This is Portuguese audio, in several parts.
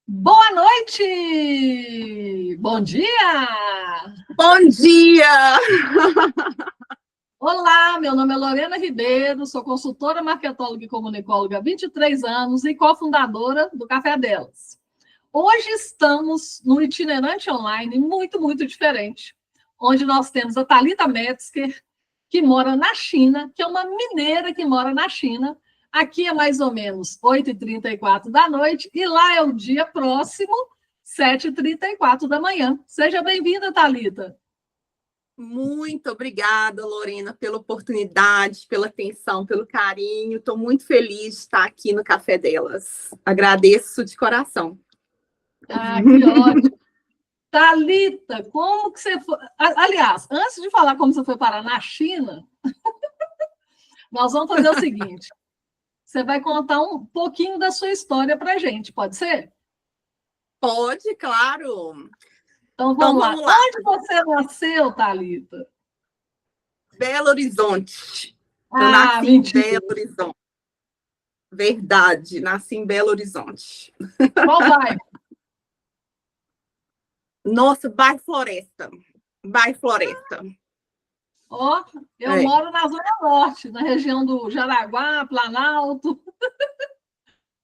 Boa noite! Bom dia! Bom dia! Olá, meu nome é Lorena Ribeiro, sou consultora, marketóloga e comunicóloga há 23 anos e cofundadora do Café Delas. Hoje estamos num itinerante online muito diferente, onde nós temos a Thalita Metzger, que mora na China, que é uma mineira que mora na China. Aqui é mais ou menos 8h34 da noite e lá é o dia próximo, 7h34 da manhã. Seja bem-vinda, Thalita. Muito obrigada, Lorena, pela oportunidade, pela atenção, pelo carinho. Estou muito feliz de estar aqui no Café Delas. Agradeço de coração. Ah, que ótimo. Thalita, como que você foi... Aliás, antes de falar como você foi parar na China, nós vamos fazer o seguinte. Você vai contar um pouquinho da sua história para a gente, pode ser? Pode, claro. Então vamos lá. Onde você nasceu, Thalita? Belo Horizonte. Eu Ah, nasci mentira. em Belo Horizonte. Verdade, nasci em Belo Horizonte. Qual bairro? Nossa, bairro Floresta. Bairro Floresta. Ó, eu moro na Zona Norte, na região do Jaraguá, Planalto.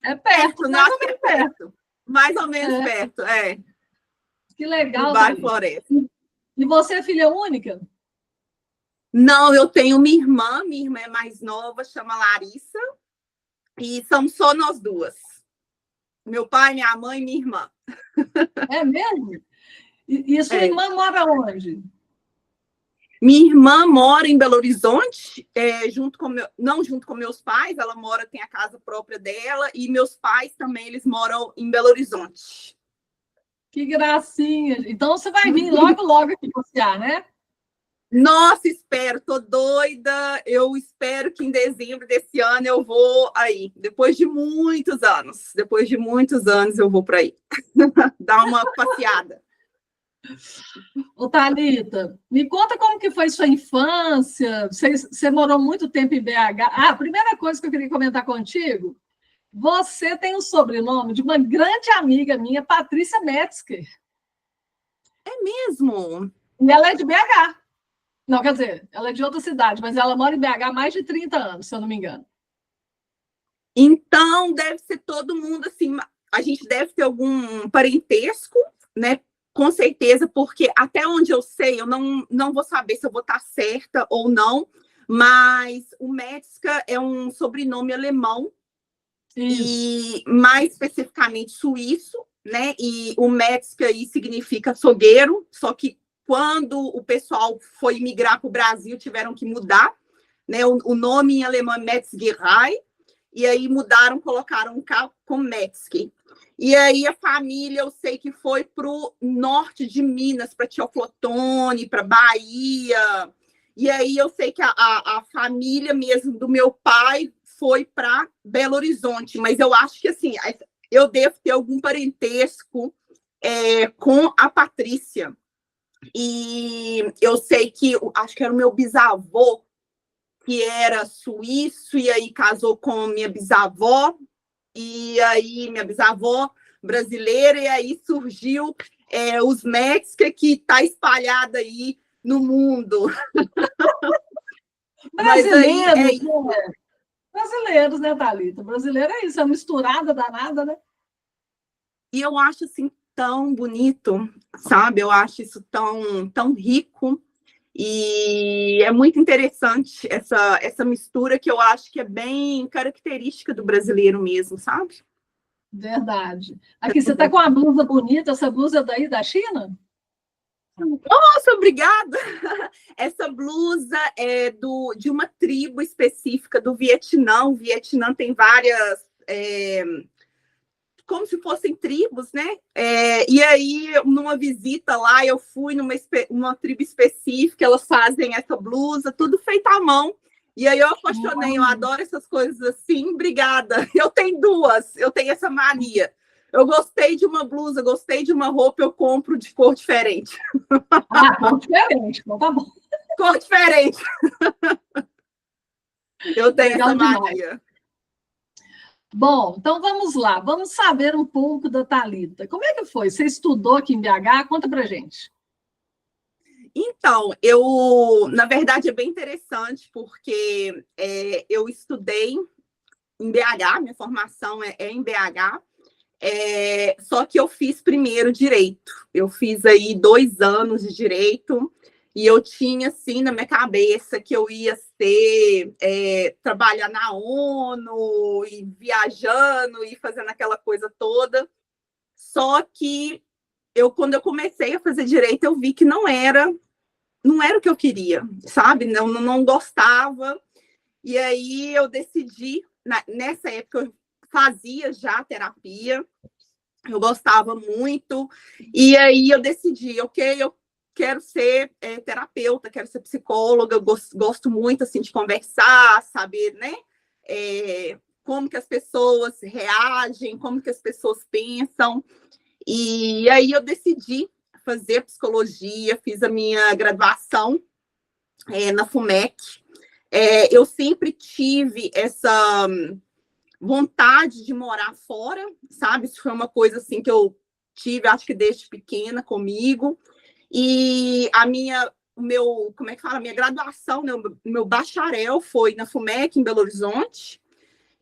É perto, mais ou menos perto. Mais ou menos perto, é. Que legal, do bairro Floresta. E você é filha única? Não, eu tenho uma irmã é mais nova, chama Larissa, e somos só nós duas. Meu pai, minha mãe e minha irmã. É mesmo? E sua irmã mora onde? Minha irmã mora em Belo Horizonte, não junto com meus pais, ela tem a casa própria dela, e meus pais também, eles moram em Belo Horizonte. Que gracinha! Então você vai vir logo aqui passear, né? Nossa, espero, tô doida. Eu espero que em dezembro desse ano eu vou aí. Depois de muitos anos eu vou para aí. Dar uma passeada. Ô, Thalita, me conta como que foi sua infância. Você morou muito tempo em BH. Ah, a primeira coisa que eu queria comentar contigo, você tem o sobrenome de uma grande amiga minha, Patrícia Metzger. É mesmo? E ela é de BH. Não, quer dizer, ela é de outra cidade, mas ela mora em BH há mais de 30 anos, se eu não me engano. Então, deve ser todo mundo assim. A gente deve ter algum parentesco, né? Com certeza, porque até onde eu sei, eu não vou saber se eu vou estar certa ou não, mas o Metzger é um sobrenome alemão. Isso. E mais especificamente suíço, né? E o Metzger aí significa açougueiro, só que quando o pessoal foi migrar para o Brasil, tiveram que mudar, né? O nome em alemão é Metzgerei, e aí mudaram, colocaram um K com Metzger. E aí a família, eu sei que foi para o norte de Minas, para Teoflotone, para Bahia. E aí eu sei que a família mesmo do meu pai foi para Belo Horizonte, mas eu acho que assim, eu devo ter algum parentesco com a Patrícia. E eu sei que, acho que era o meu bisavô, que era suíço, e aí casou com minha bisavó, e aí minha bisavó brasileira, e aí surgiu os Metzger, que está espalhado aí no mundo. Brasileiros, né? Brasileiros, né, Thalita? Brasileiro é isso, é uma misturada danada, né? E eu acho assim tão bonito, sabe? Eu acho isso tão rico. E é muito interessante essa mistura que eu acho que é bem característica do brasileiro mesmo, sabe? Verdade. Aqui, você está com uma blusa bonita, essa blusa daí da China? Nossa, obrigada! Essa blusa é de uma tribo específica do Vietnã. O Vietnã tem várias... como se fossem tribos, né? E aí, numa visita lá, eu fui numa tribo específica, elas fazem essa blusa, tudo feito à mão. E aí eu apaixonei, eu adoro essas coisas assim, obrigada. Eu tenho duas, eu tenho essa mania. Eu gostei de uma blusa, gostei de uma roupa, eu compro de cor diferente. Ah, cor diferente, então tá bom. Cor diferente. Eu tenho essa mania. Bom, então vamos lá, vamos saber um pouco da Thalita. Como é que foi? Você estudou aqui em BH? Conta pra gente. Então, na verdade, é bem interessante, porque eu estudei em BH, minha formação é em BH, só que eu fiz primeiro direito. Eu fiz aí 2 anos de direito, e eu tinha, assim, na minha cabeça que eu ia trabalhar na ONU, e viajando, e fazendo aquela coisa toda. Só que quando eu comecei a fazer direito, eu vi que não era o que eu queria, sabe? Não gostava. E aí eu decidi, nessa época eu fazia já terapia, eu gostava muito, e aí eu decidi, ok, eu quero ser terapeuta, quero ser psicóloga, eu gosto muito assim de conversar, saber, né? Como que as pessoas reagem, como que as pessoas pensam. E aí eu decidi fazer psicologia, fiz a minha graduação na FUMEC. Eu sempre tive essa vontade de morar fora, sabe? Isso foi uma coisa assim que eu tive, acho que desde pequena comigo. E como é que fala? A minha graduação, né? O meu bacharel foi na FUMEC, em Belo Horizonte.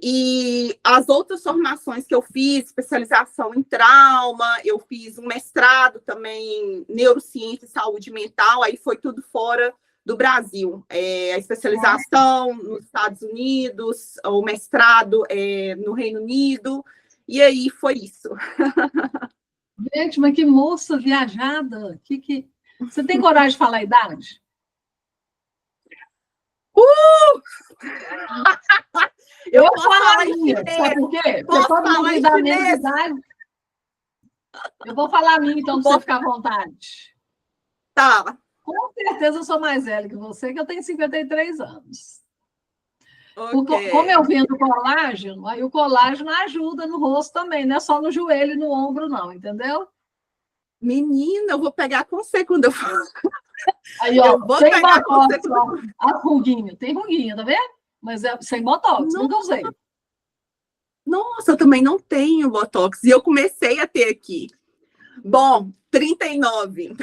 E as outras formações que eu fiz, especialização em trauma, eu fiz um mestrado também em neurociência e saúde mental, aí foi tudo fora do Brasil. A especialização nos Estados Unidos, o mestrado no Reino Unido, e aí foi isso. Gente, mas que moça viajada! Você tem coragem de falar a idade? Eu Eu posso falo a falar em minha, chinês. sabe por quê? Porque Posso todo mundo falar me em dá menos chinês? idade. Eu vou falar a minha, então, para você ficar à vontade. Tá. Com certeza eu sou mais velha que você, que eu tenho 53 anos. Porque, como Ok. eu vendo colágeno, aí o colágeno ajuda no rosto também, não é só no joelho e no ombro, não, entendeu? Menina, eu vou pegar com você quando eu for. Aí, ó, Eu vou sem pegar com você botox, quando eu ó, for. a ruguinha, tem ruguinha, tá vendo? Mas é sem botox, nunca usei. Nossa, eu também não tenho botox. E eu comecei a ter aqui. Bom, 39.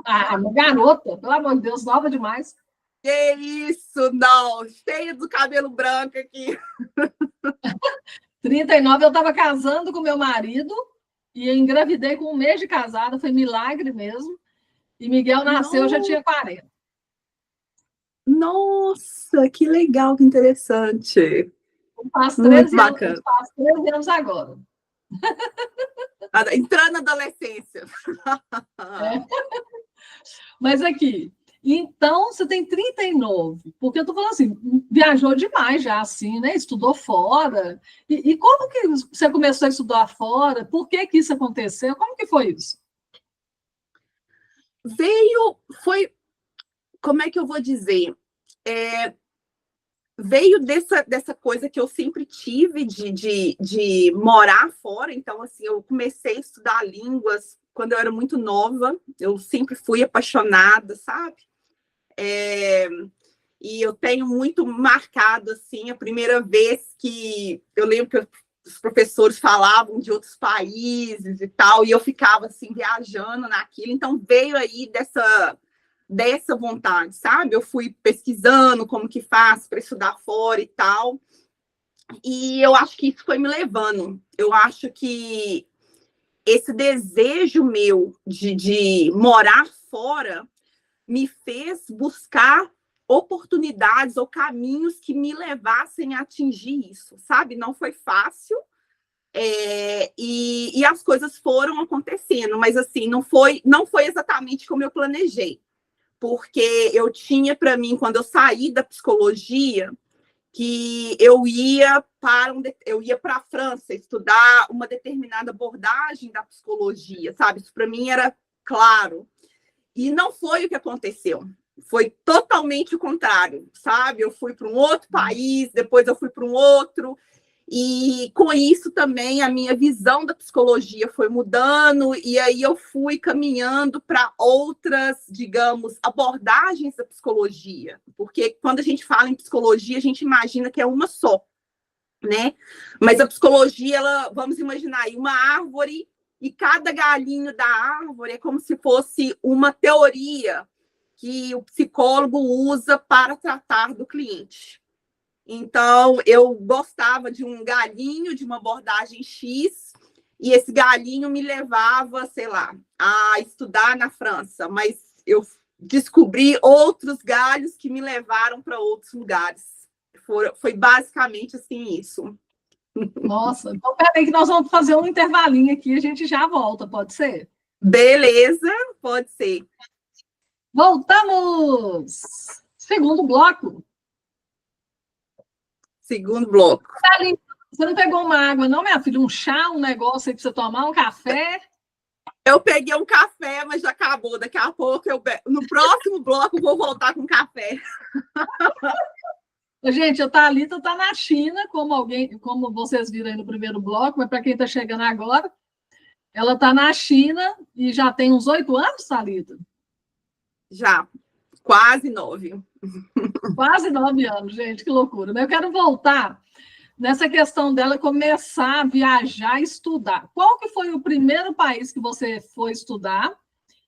Ah, uma garota, pelo amor de Deus, nova demais. Que isso, não. Cheia do cabelo branco aqui. 39, eu estava casando com meu marido e eu engravidei com 1 mês de casada, foi milagre mesmo. E Miguel nasceu, eu já tinha 40. Nossa, que legal, que interessante. Faz Muito 13 anos, bacana. faz 13 anos agora. Entrando na adolescência. É. Mas aqui, então você tem 39, porque eu tô falando assim, viajou demais já, assim, né? Estudou fora. E como que você começou a estudar fora? Por que que isso aconteceu? Como que foi isso? Como é que eu vou dizer? Veio dessa coisa que eu sempre tive de morar fora. Então, assim, eu comecei a estudar línguas quando eu era muito nova. Eu sempre fui apaixonada, sabe? E eu tenho muito marcado, assim, a primeira vez que eu lembro que os professores falavam de outros países e tal, e eu ficava, assim, viajando naquilo. Então, veio aí dessa vontade, sabe? Eu fui pesquisando como que faz para estudar fora e tal, e eu acho que isso foi me levando. Eu acho que esse desejo meu de morar fora me fez buscar oportunidades ou caminhos que me levassem a atingir isso, sabe? Não foi fácil, e as coisas foram acontecendo, mas assim, não foi exatamente como eu planejei, porque eu tinha para mim, quando eu saí da psicologia, que eu ia para a França estudar uma determinada abordagem da psicologia, sabe? Isso para mim era claro. E não foi o que aconteceu. Foi totalmente o contrário, sabe? Eu fui para um outro país, depois eu fui para um outro, e com isso também a minha visão da psicologia foi mudando, e aí eu fui caminhando para outras, digamos, abordagens da psicologia, porque quando a gente fala em psicologia, a gente imagina que é uma só. né? Mas a psicologia, ela, vamos imaginar aí uma árvore, e cada galhinho da árvore é como se fosse uma teoria que o psicólogo usa para tratar do cliente. Então, eu gostava de um galinho, de uma abordagem X, e esse galinho me levava, sei lá, a estudar na França, mas eu descobri outros galhos que me levaram para outros lugares. Foi basicamente assim isso. Nossa, então peraí que nós vamos fazer um intervalinho aqui, a gente já volta, pode ser? Beleza, pode ser. Voltamos! Segundo bloco. Segundo bloco. Você não pegou uma água, não, minha filha? Um chá, um negócio aí para você tomar, um café? Eu peguei um café, mas já acabou. Daqui a pouco, no próximo bloco, eu vou voltar com café. Gente, a Thalita está na China, como vocês viram aí no primeiro bloco, mas para quem está chegando agora, ela está na China e já tem uns 8 anos, Thalita? Já, quase 9. Quase 9 anos, gente, que loucura. Mas eu quero voltar nessa questão dela começar a viajar e estudar. Qual que foi o primeiro país que você foi estudar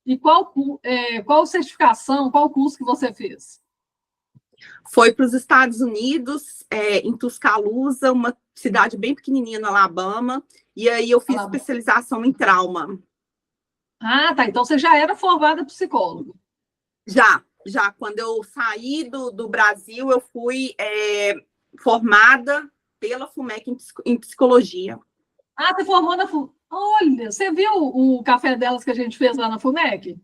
e qual certificação, qual curso que você fez? Foi para os Estados Unidos, em Tuscaloosa, uma cidade bem pequenininha no Alabama, e aí eu fiz especialização em trauma. Ah, tá. Então você já era formada psicóloga? Já. Quando eu saí do Brasil, eu fui formada pela FUMEC em psicologia. Ah, você formou na FUMEC. Olha, você viu o café delas que a gente fez lá na FUMEC?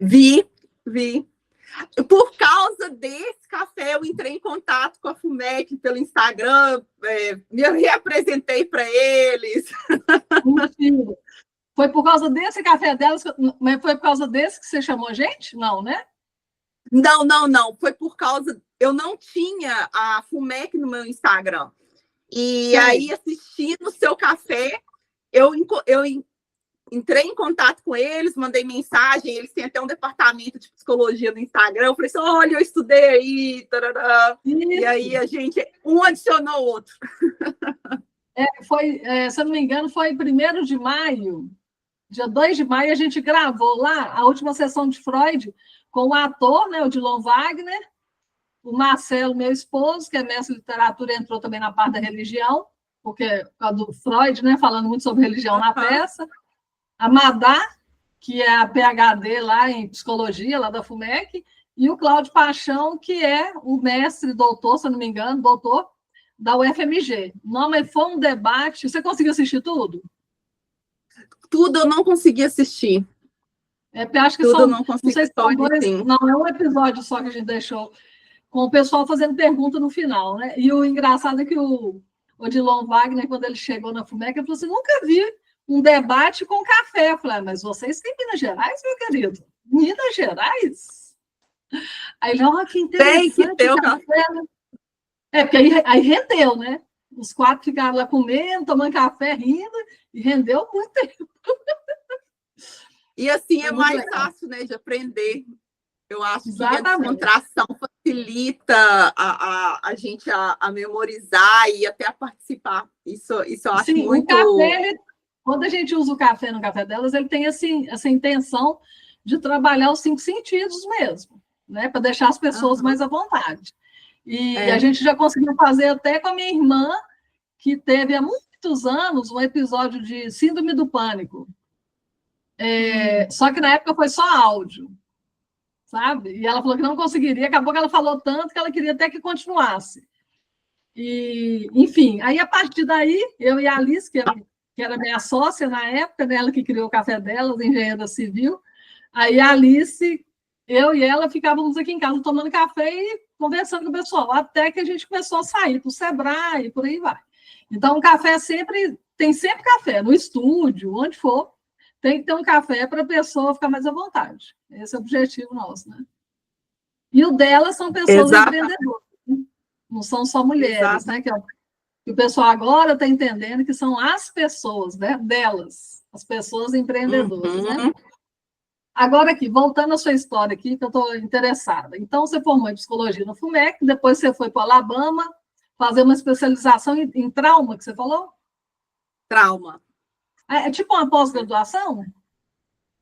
Vi. Por causa desse café, eu entrei em contato com a FUMEC pelo Instagram, me reapresentei para eles. Mentira. Foi por causa desse café delas, mas foi por causa desse que você chamou a gente? Não, né? Não. Foi por causa... Eu não tinha a FUMEC no meu Instagram. E aí, assistindo o seu café, eu entrei em contato com eles, mandei mensagem, eles têm até um departamento de psicologia no Instagram. Eu falei assim, olha, eu estudei aí, tarará. E aí a gente, um adicionou o outro. Se eu não me engano, foi 1º de maio, dia 2 de maio, a gente gravou lá a última sessão de Freud com o ator, né, o Odilon Wagner, o Marcelo, meu esposo, que é mestre de literatura, entrou também na parte da religião, porque por causa do Freud, né, falando muito sobre religião na peça. A Madá, que é a PhD lá em psicologia, lá da FUMEC, e o Cláudio Paixão, que é o mestre, doutor, se eu não me engano, doutor da UFMG. Não, mas foi um debate. Você conseguiu assistir tudo? Tudo eu não consegui assistir. Acho que tudo não sei se são 2, não, é um episódio só que a gente deixou com o pessoal fazendo pergunta no final, né? E o engraçado é que o Odilon Wagner, quando ele chegou na FUMEC, ele falou assim, nunca vi um debate com café. Eu falei, mas vocês têm Minas Gerais, meu querido? Minas Gerais? Aí ele, que interessante. Tem que ter o café. Porque aí rendeu, né? Os 4 ficaram lá comendo, tomando café, rindo, e rendeu muito tempo. E assim é mais fácil, né, de aprender. Eu acho que a descontração facilita a gente a memorizar e até a participar. Isso eu acho muito... O café, quando a gente usa o café no café delas, ele tem assim, essa intenção de trabalhar os 5 sentidos mesmo, né? Para deixar as pessoas mais à vontade. E a gente já conseguiu fazer até com a minha irmã, que teve há muitos anos um episódio de síndrome do pânico. Só que na época foi só áudio, sabe? E ela falou que não conseguiria, acabou que ela falou tanto que ela queria até que continuasse. E, enfim, aí a partir daí, eu e a Alice, que era minha sócia na época, né, ela que criou o café delas, engenheira civil, aí a Alice, eu e ela ficávamos aqui em casa tomando café e conversando com o pessoal, até que a gente começou a sair para o Sebrae e por aí vai. Então, o café tem sempre café, no estúdio, onde for, tem que ter um café para a pessoa ficar mais à vontade. Esse é o objetivo nosso, né? E o delas são pessoas empreendedoras, né? Não são só mulheres, né? Que o pessoal agora está entendendo que são as pessoas, né? Delas, as pessoas empreendedoras, né? Agora aqui, voltando à sua história aqui, que eu estou interessada. Então, você formou em psicologia no FUMEC, depois você foi para o Alabama, fazer uma especialização em trauma, que você falou? Trauma. É tipo uma pós-graduação?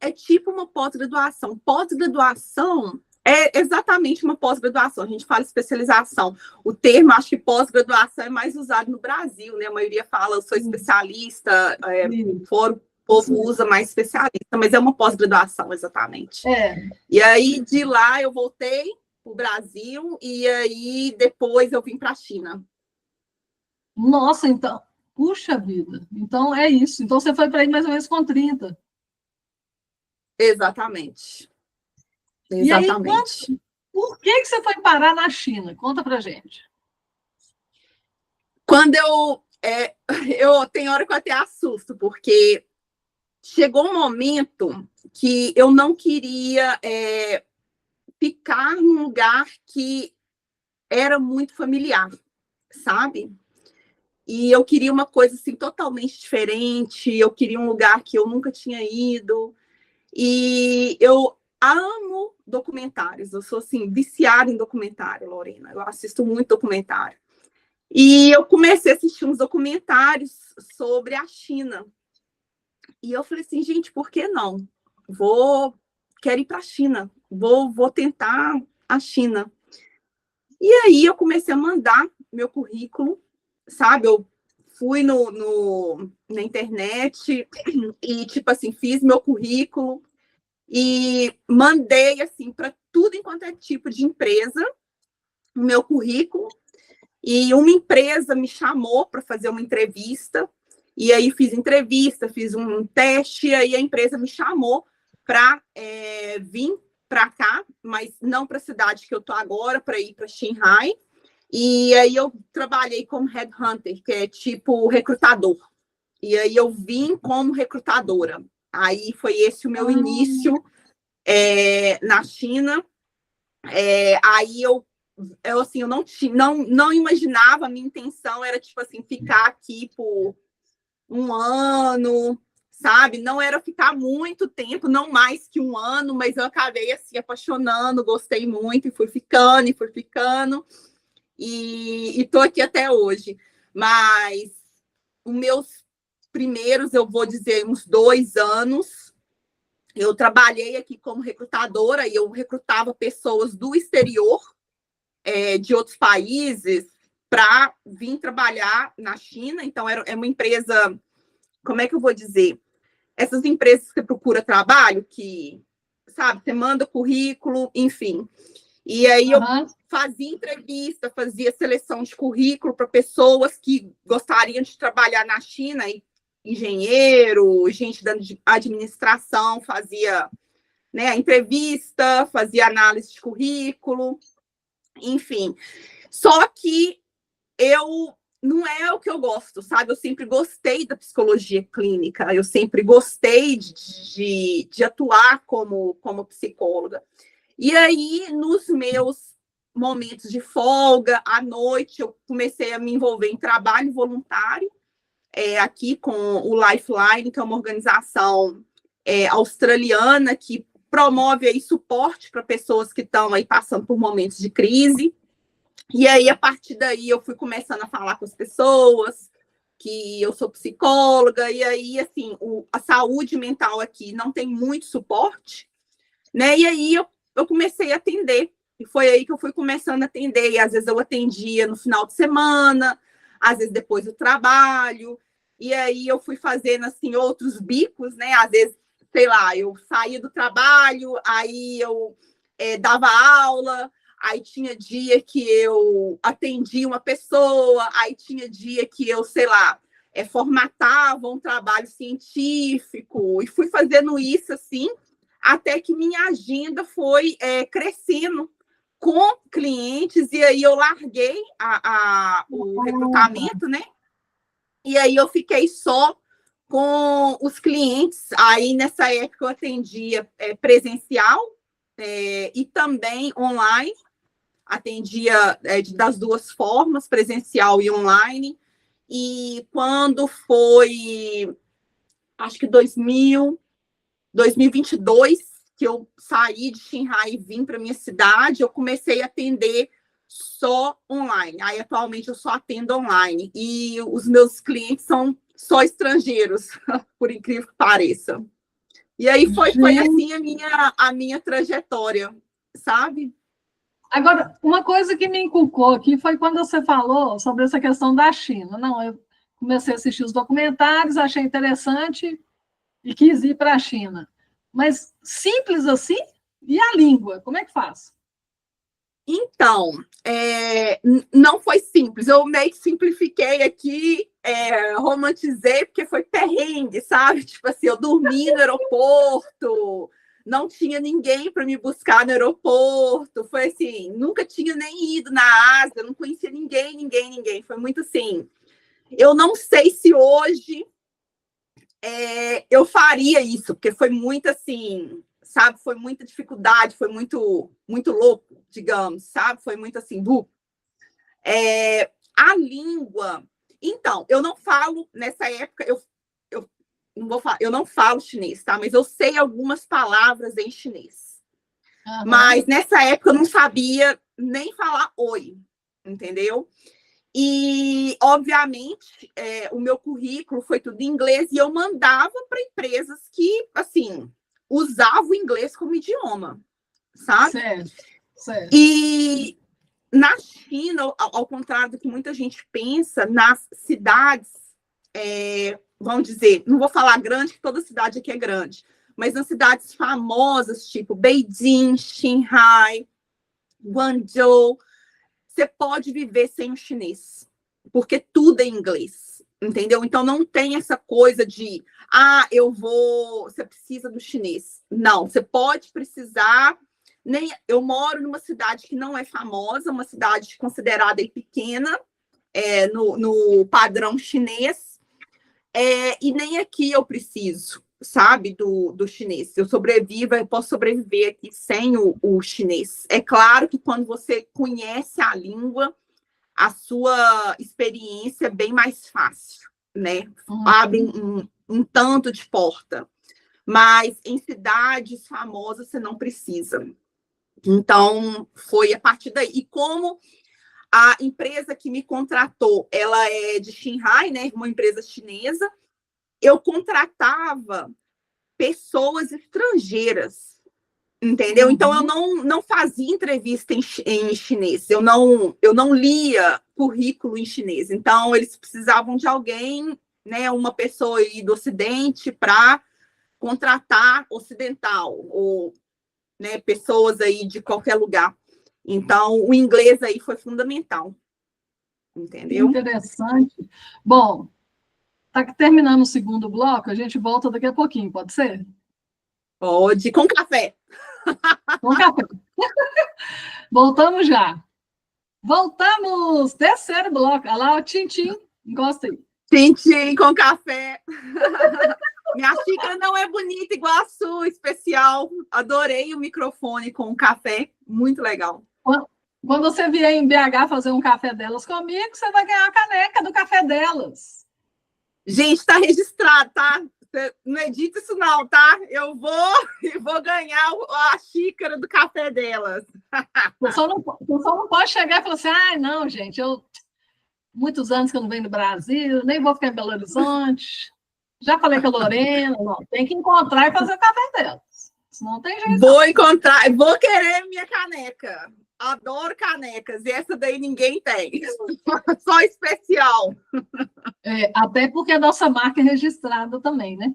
É tipo uma pós-graduação. Pós-graduação é exatamente uma pós-graduação. A gente fala especialização. O termo, acho que pós-graduação é mais usado no Brasil, né? A maioria fala, eu sou especialista, o povo usa mais especialista, mas é uma pós-graduação, exatamente. E aí, de lá, eu voltei para o Brasil, e aí, depois, eu vim para a China. Nossa, então, puxa vida. Então, é isso. Então, você foi para aí mais ou menos com 30. Exatamente. E aí, por que você foi parar na China? Conta pra gente. Quando eu tenho hora que eu até assusto, porque chegou um momento que eu não queria ficar num lugar que era muito familiar, sabe? E eu queria uma coisa assim totalmente diferente, eu queria um lugar que eu nunca tinha ido. E eu amo documentários, eu sou assim viciada em documentário, Lorena. Eu assisto muito documentário. E eu comecei a assistir uns documentários sobre a China. E eu falei assim, gente, por que não? Quero ir para a China, vou tentar a China. E aí eu comecei a mandar meu currículo, sabe? Eu fui na internet e, tipo assim, fiz meu currículo e mandei, assim, para tudo enquanto é tipo de empresa, o meu currículo. E uma empresa me chamou para fazer uma entrevista. E aí fiz entrevista, fiz um teste, e aí a empresa me chamou para vir para cá, mas não para a cidade que eu estou agora, para ir para Xinhai. E aí eu trabalhei como headhunter, que é tipo recrutador. E aí eu vim como recrutadora. Aí foi esse o meu início na China. Aí eu assim, eu não imaginava, a minha intenção era, tipo assim, ficar aqui por um ano, sabe? Não era ficar muito tempo, não mais que um ano, mas eu acabei, assim, apaixonando, gostei muito, e fui ficando, e tô aqui até hoje. Mas os meus primeiros, eu vou dizer, uns 2 anos, eu trabalhei aqui como recrutadora, e eu recrutava pessoas do exterior, de outros países, para vir trabalhar na China. Então, é uma empresa, como é que eu vou dizer? Essas empresas que você procura trabalho, que, sabe, você manda currículo, enfim. E aí eu fazia entrevista, fazia seleção de currículo para pessoas que gostariam de trabalhar na China, engenheiro, gente da administração, fazia, né, a entrevista, fazia análise de currículo, enfim. Só que não é o que eu gosto, sabe? Eu sempre gostei da psicologia clínica, eu sempre gostei de atuar como psicóloga. E aí, nos meus momentos de folga, à noite, eu comecei a me envolver em trabalho voluntário, aqui com o Lifeline, que é uma organização australiana que promove aí suporte para pessoas que estão aí passando por momentos de crise. E aí, a partir daí, eu fui começando a falar com as pessoas que eu sou psicóloga, e aí, assim, a saúde mental aqui não tem muito suporte, né? E aí, eu comecei a atender, e foi aí que eu fui começando a atender, e às vezes eu atendia no final de semana, às vezes depois do trabalho, e aí eu fui fazendo, assim, outros bicos, né? Às vezes, sei lá, eu saía do trabalho, aí eu dava aula, aí tinha dia que eu atendia uma pessoa, aí tinha dia que eu, sei lá, formatava um trabalho científico, e fui fazendo isso, assim, até que minha agenda foi crescendo com clientes, e aí eu larguei o recrutamento, né? E aí eu fiquei só com os clientes. Aí, nessa época, eu atendia presencial e também online. Atendia das duas formas, presencial e online. E quando foi, acho que 2022, que eu saí de Xinhai e vim para minha cidade, eu comecei a atender só online. Aí, atualmente, eu só atendo online. E os meus clientes são só estrangeiros, por incrível que pareça. E aí foi assim a minha trajetória, sabe? Agora, uma coisa que me inculcou aqui foi quando você falou sobre essa questão da China. Não, eu comecei a assistir os documentários, achei interessante e quis ir para a China. Mas simples assim? E a língua? Como é que faz? Então, não foi simples. Eu meio que simplifiquei aqui, romantizei, porque foi perrengue, sabe? Tipo assim, eu dormi no aeroporto, não tinha ninguém para me buscar no aeroporto. Foi assim, nunca tinha nem ido na Ásia, não conhecia ninguém. Foi muito assim. Eu não sei se hoje eu faria isso, porque foi muito assim, sabe? Foi muita dificuldade, foi muito louco, digamos, sabe? Foi muito assim, a língua. Então, eu não falo, nessa época, eu não vou falar, eu não falo chinês, tá? Mas eu sei algumas palavras em chinês. Uhum. Mas nessa época eu não sabia nem falar oi, entendeu? E, obviamente, o meu currículo foi tudo em inglês e eu mandava para empresas que, assim, usavam o inglês como idioma, sabe? Certo. E na China, ao contrário do que muita gente pensa, nas cidades, vamos dizer, não vou falar grande, que toda cidade aqui é grande, mas nas cidades famosas, tipo Beijing, Shanghai, Guangzhou, você pode viver sem o chinês, porque tudo é inglês, entendeu? Então, não tem essa coisa de, você precisa do chinês. Não, você pode precisar. Eu moro numa cidade que não é famosa, uma cidade considerada pequena, no padrão chinês, e nem aqui eu preciso, sabe, do chinês. Eu posso sobreviver aqui sem o chinês. É claro que quando você conhece a língua, a sua experiência é bem mais fácil, né? Abre um tanto de porta. Mas em cidades famosas você não precisa. Então, foi a partir daí. E como a empresa que me contratou, ela é de Shanghai, né? Uma empresa chinesa, eu contratava pessoas estrangeiras, entendeu? Então, eu não fazia entrevista em chinês, eu não lia currículo em chinês. Então, eles precisavam de alguém, né, uma pessoa aí do Ocidente para contratar ocidental, ou, né, pessoas aí de qualquer lugar. Então, o inglês aí foi fundamental, entendeu? Interessante. Bom, está terminando o segundo bloco, a gente volta daqui a pouquinho, pode ser? Pode, com café. Com café. Voltamos já. Voltamos! Terceiro bloco. Olha lá, o Tintim. Gostei. Tintim com café. Minha xícara não é bonita igual a sua, especial. Adorei o microfone com café. Muito legal. Quando você vier em BH fazer um café delas comigo, você vai ganhar a caneca do café delas. Gente, está registrado, tá? Você não edita isso não, tá? Eu vou ganhar a xícara do café delas. Você só não pode chegar e falar assim, não, gente, muitos anos que eu não venho do Brasil, nem vou ficar em Belo Horizonte. Já falei com a Lorena, não, tem que encontrar e fazer o café delas. Senão não tem jeito. Vou encontrar, vou querer minha caneca. Adoro canecas, e essa daí ninguém tem. Só especial. Até porque a nossa marca é registrada também, né?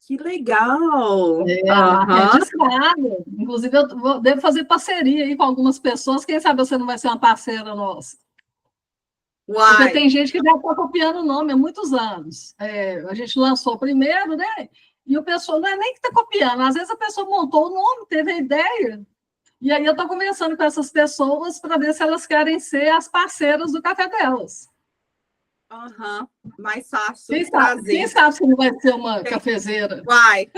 Que legal! A marca é registrada. Inclusive, eu devo fazer parceria aí com algumas pessoas. Quem sabe você não vai ser uma parceira nossa? Uai. Porque tem gente que já está copiando o nome há muitos anos. A gente lançou primeiro, né? E o pessoal não é nem que está copiando. Às vezes a pessoa montou o nome, teve a ideia. E aí eu estou conversando com essas pessoas para ver se elas querem ser as parceiras do café delas. Mais fácil. Quem sabe se não vai ser uma cafezeira? Uai,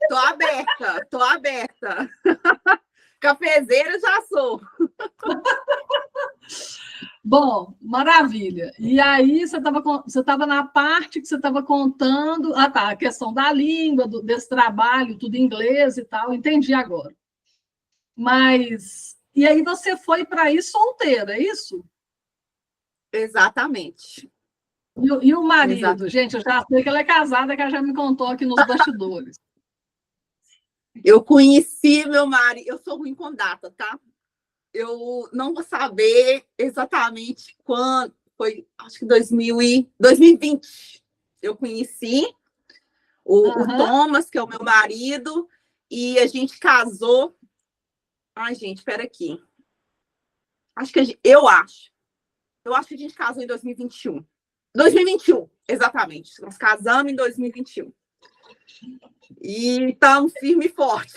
tô aberta. Cafezeira já sou. Bom, maravilha. E aí você estava na parte que você estava contando, a questão da língua, desse trabalho, tudo em inglês e tal, entendi agora. Mas E aí você foi para aí solteira, é isso? Exatamente. E o marido? Exato. Gente, eu já sei que ela é casada, que ela já me contou aqui nos bastidores. Eu conheci meu marido, eu sou ruim com data, tá? Eu não vou saber exatamente quando, foi, acho que 2020. Eu conheci o Thomas, que é o meu marido, e a gente casou. Ai, gente, espera aqui. Acho que eu acho que a gente casou em 2021. 2021, exatamente. Nós casamos em 2021. E estamos firme e forte.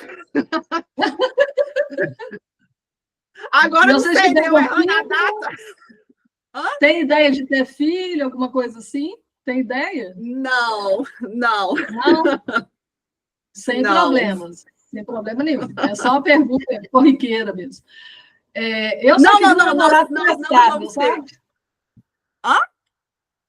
Agora não sei, né? Eu errando a data. Tem ideia de ter filho, alguma coisa assim? Tem ideia? Não. Não? Sem Não. Problemas. Sem problema nenhum. É só uma pergunta corriqueira mesmo. Eu só queria um namorado prestável, sabe? Hã?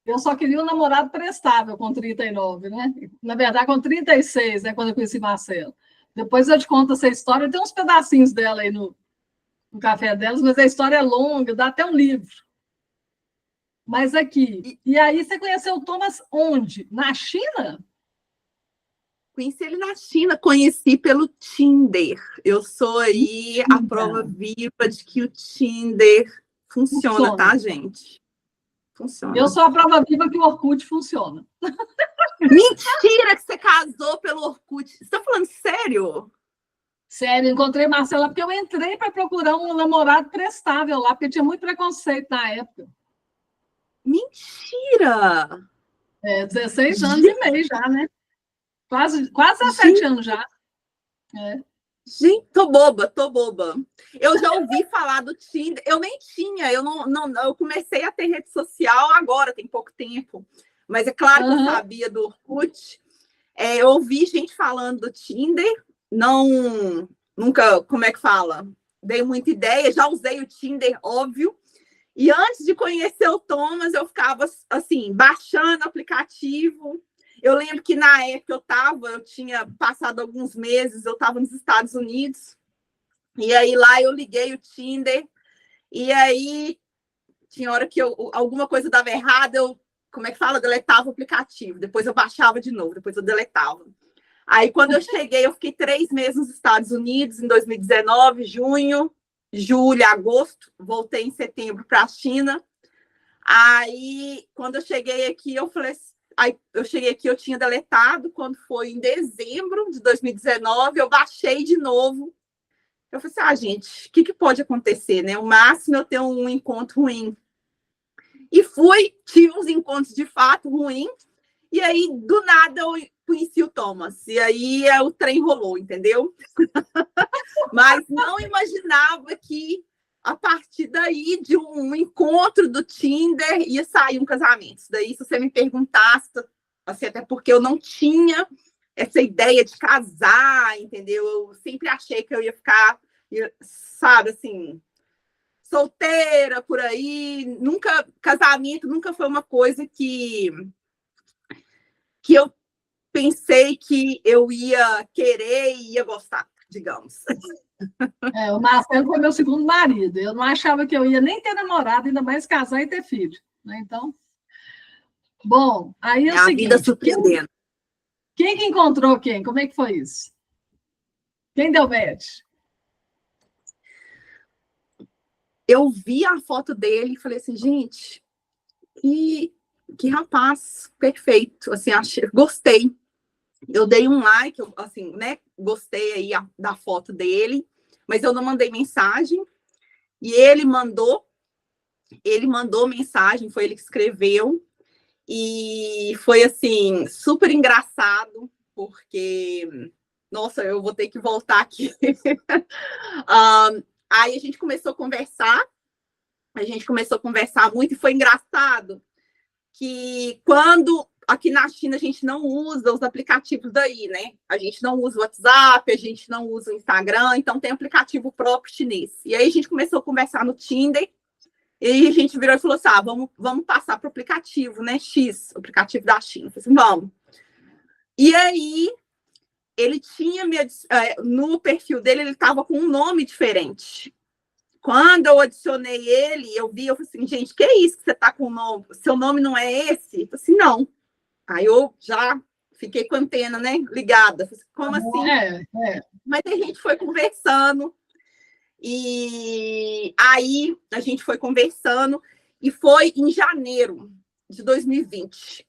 Eu só queria um namorado prestável com 39, né? Na verdade, com 36, né? Quando eu conheci Marcelo. Depois eu te conto essa história. Tem uns pedacinhos dela aí no café delas, mas a história é longa, dá até um livro. Mas aqui. E aí você conheceu o Thomas onde? Na China? Conheci ele na China, conheci pelo Tinder. Eu sou aí a prova viva de que o Tinder funciona, tá, gente? Funciona. Eu sou a prova viva que o Orkut funciona. Mentira que você casou pelo Orkut. Você tá falando sério? Sério, encontrei Marcela porque eu entrei para procurar um namorado prestável lá, porque tinha muito preconceito na época. Mentira! 16 anos e meio já, né? Quase 17 anos já. Gente, tô boba. Eu já ouvi falar do Tinder. Eu nem tinha, eu comecei a ter rede social agora, tem pouco tempo. Mas é claro que eu sabia do Orkut. Eu ouvi gente falando do Tinder, nunca, como é que fala? Dei muita ideia, já usei o Tinder, óbvio. E antes de conhecer o Thomas, eu ficava assim, baixando o aplicativo. Eu lembro que na época eu tinha passado alguns meses, eu estava nos Estados Unidos, e aí lá eu liguei o Tinder, e aí tinha hora que alguma coisa dava errado, como é que fala? Deletava o aplicativo, depois eu baixava de novo, depois eu deletava. Aí quando eu cheguei, eu fiquei 3 meses nos Estados Unidos, em 2019, junho, julho, agosto, voltei em setembro para a China. Aí, quando eu cheguei aqui, eu tinha deletado, quando foi em dezembro de 2019, eu baixei de novo. Eu falei assim, gente, o que pode acontecer, né? O máximo eu ter um encontro ruim. E tive uns encontros de fato ruins, e aí, do nada, eu conheci o Thomas. E aí, o trem rolou, entendeu? Mas não imaginava que a partir daí, de um encontro do Tinder, ia sair um casamento. Daí, se você me perguntasse, assim, até porque eu não tinha essa ideia de casar, entendeu? Eu sempre achei que eu ia ficar, sabe, assim, solteira por aí. Casamento nunca foi uma coisa que eu pensei que eu ia querer e ia gostar, digamos. O Marcelo foi meu segundo marido. Eu não achava que eu ia nem ter namorado, ainda mais casar e ter filho. Né? Então, bom, aí é o seguinte... A vida surpreendendo. Quem que encontrou quem? Como é que foi isso? Quem deu match? Eu vi a foto dele e falei assim, gente, que rapaz perfeito. Assim, gostei. Eu dei um like, assim, né? Gostei aí da foto dele, mas eu não mandei mensagem. E ele mandou mensagem, foi ele que escreveu. E foi, assim, super engraçado, porque, nossa, eu vou ter que voltar aqui. Aí a gente começou a conversar muito, e foi engraçado que quando aqui na China a gente não usa os aplicativos daí, né? A gente não usa o WhatsApp, a gente não usa o Instagram, então tem aplicativo próprio chinês. E aí a gente começou a conversar no Tinder, e a gente virou e falou assim, vamos passar para o aplicativo, né? X, o aplicativo da China. Eu falei assim, vamos. E aí ele tinha no perfil dele, ele estava com um nome diferente. Quando eu adicionei ele, eu falei assim, gente, que é isso que você tá com o nome? Seu nome não é esse? Eu falei assim, não. Aí eu já fiquei com a antena, né, ligada. Falei assim, como assim? Mas a gente foi conversando, e aí a gente foi conversando, e foi em janeiro de 2020.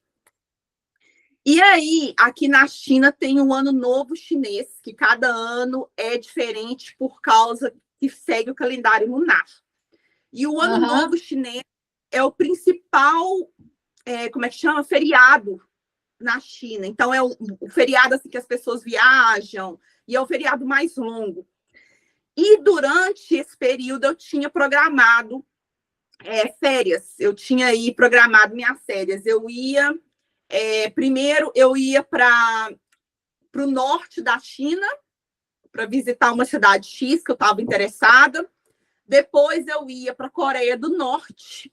E aí, aqui na China tem o Ano Novo Chinês, que cada ano é diferente por causa que segue o calendário lunar. E o Ano Novo Chinês é o principal, como é que chama? Feriado na China. Então, é o feriado assim, que as pessoas viajam, e é o feriado mais longo. E durante esse período eu tinha programado férias. Eu tinha aí programado minhas férias. Eu ia... primeiro, eu ia para o norte da China, para visitar uma cidade X que eu estava interessada. Depois eu ia para a Coreia do Norte.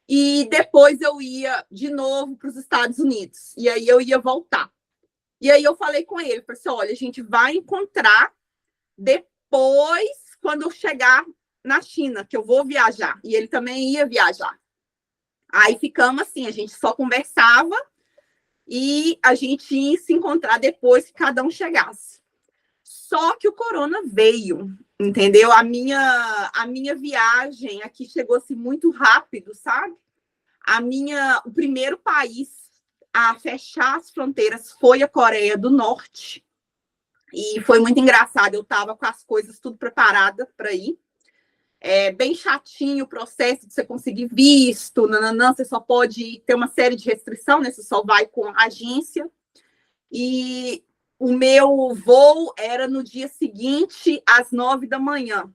E depois eu ia de novo para os Estados Unidos. E aí eu ia voltar. E aí eu falei com ele, falei assim, olha, a gente vai encontrar depois, quando eu chegar na China, que eu vou viajar. E ele também ia viajar. Aí ficamos assim, a gente só conversava e a gente ia se encontrar depois que cada um chegasse. Só que o corona veio, entendeu? A minha viagem aqui chegou assim muito rápido, sabe? O primeiro país a fechar as fronteiras foi a Coreia do Norte. E foi muito engraçado, eu estava com as coisas tudo preparada para ir. Bem chatinho o processo de você conseguir visto, você só pode ter uma série de restrições, né? Você só vai com a agência. E o meu voo era no dia seguinte, às 9 da manhã.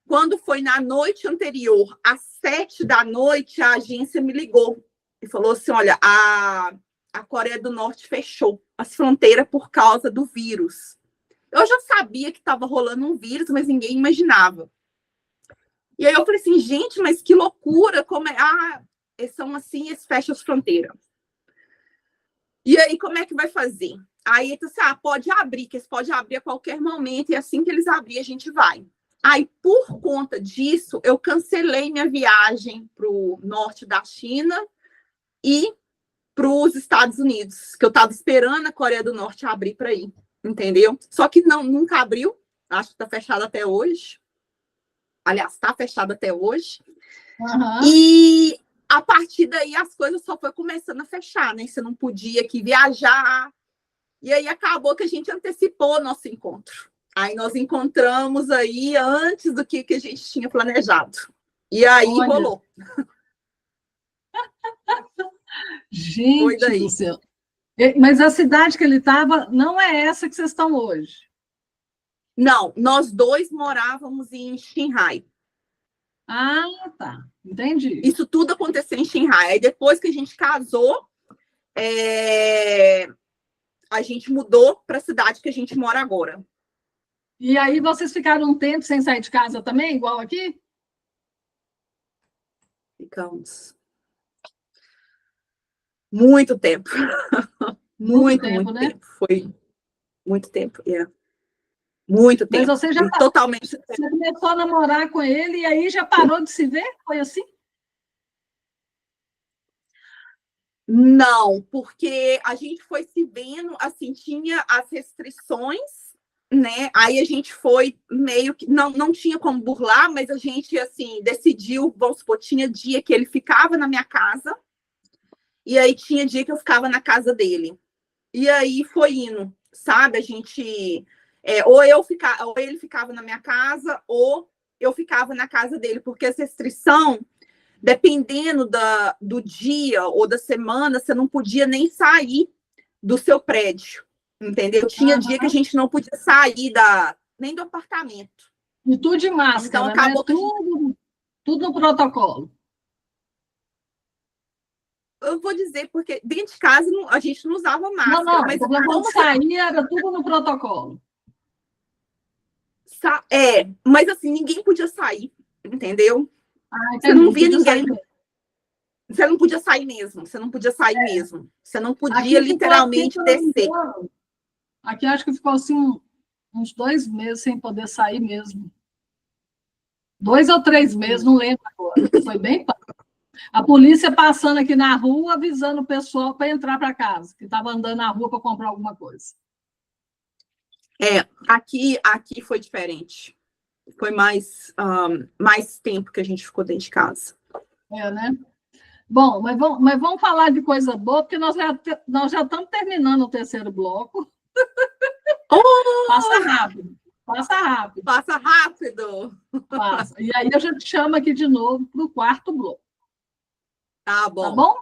Quando foi na noite anterior, às 7 da noite, a agência me ligou e falou assim, olha, a Coreia do Norte fechou as fronteiras por causa do vírus. Eu já sabia que estava rolando um vírus, mas ninguém imaginava. E aí eu falei assim, gente, mas que loucura, como é? Eles são assim, eles fecham as fronteiras. E aí, como é que vai fazer? Aí ele disse, pode abrir, que eles podem abrir a qualquer momento, e assim que eles abrirem, a gente vai. Aí, por conta disso, eu cancelei minha viagem para o norte da China e para os Estados Unidos, que eu estava esperando a Coreia do Norte abrir para ir, entendeu? Só que nunca abriu, acho que está fechado até hoje. Aliás, está fechado até hoje. E a partir daí as coisas só foi começando a fechar, né? Você não podia aqui viajar. E aí acabou que a gente antecipou o nosso encontro. Aí nós encontramos aí antes do que a gente tinha planejado. E aí rolou. Gente do céu. Mas a cidade que ele estava não é essa que vocês estão hoje? Não, nós dois morávamos em Xinhai. Tá. Entendi. Isso tudo aconteceu em Xinhai. Aí depois que a gente casou, a gente mudou para a cidade que a gente mora agora. E aí vocês ficaram um tempo sem sair de casa também, igual aqui? Ficamos. Muito tempo. Muito tempo, né? Tempo. Foi muito tempo, Muito tempo. Mas você já totalmente. Você começou a namorar com ele e aí já parou de se ver? Foi assim? Não, porque a gente foi se vendo, assim, tinha as restrições, né? Aí a gente foi meio que não tinha como burlar, mas a gente assim decidiu, vamos supor, tinha dia que ele ficava na minha casa e aí tinha dia que eu ficava na casa dele. E aí foi indo, sabe? A gente ou ele ficava na minha casa ou eu ficava na casa dele, porque essa restrição, dependendo do dia ou da semana, você não podia nem sair do seu prédio. Entendeu? Tinha dia que a gente não podia sair nem do apartamento. E tudo de máscara, então, acabou, né? Tudo no protocolo. Eu vou dizer, porque dentro de casa a gente não usava máscara. Não, mas quando saía, era tudo no protocolo. Mas assim, ninguém podia sair, entendeu? Você não via ninguém. Você não podia sair mesmo. Você não podia sair mesmo. Você não podia literalmente descer. Aqui acho que ficou assim uns 2 meses sem poder sair mesmo. 2 ou 3 meses, não lembro agora. Foi bem fácil. A polícia passando aqui na rua, avisando o pessoal para entrar para casa, que estava andando na rua para comprar alguma coisa. Aqui foi diferente. Foi mais tempo que a gente ficou dentro de casa. Né? Bom, mas vamos falar de coisa boa, porque nós já estamos terminando o terceiro bloco. Oh! Passa rápido. Passa rápido. Passa rápido. Passa. E aí a gente chama aqui de novo para o quarto bloco. Tá bom. Tá bom?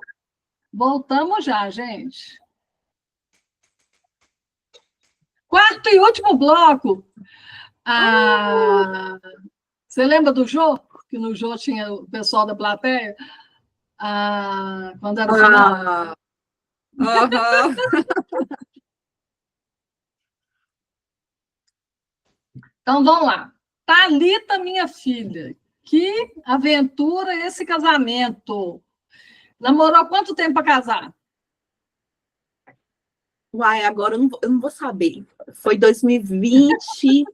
Voltamos já, gente. Quarto e último bloco. Você lembra do Jô? Que no Jô tinha o pessoal da plateia? Quando era o final? Então, vamos lá. Thalita, minha filha, que aventura esse casamento. Namorou quanto tempo para casar? Uai, agora eu não vou saber. Foi 2020.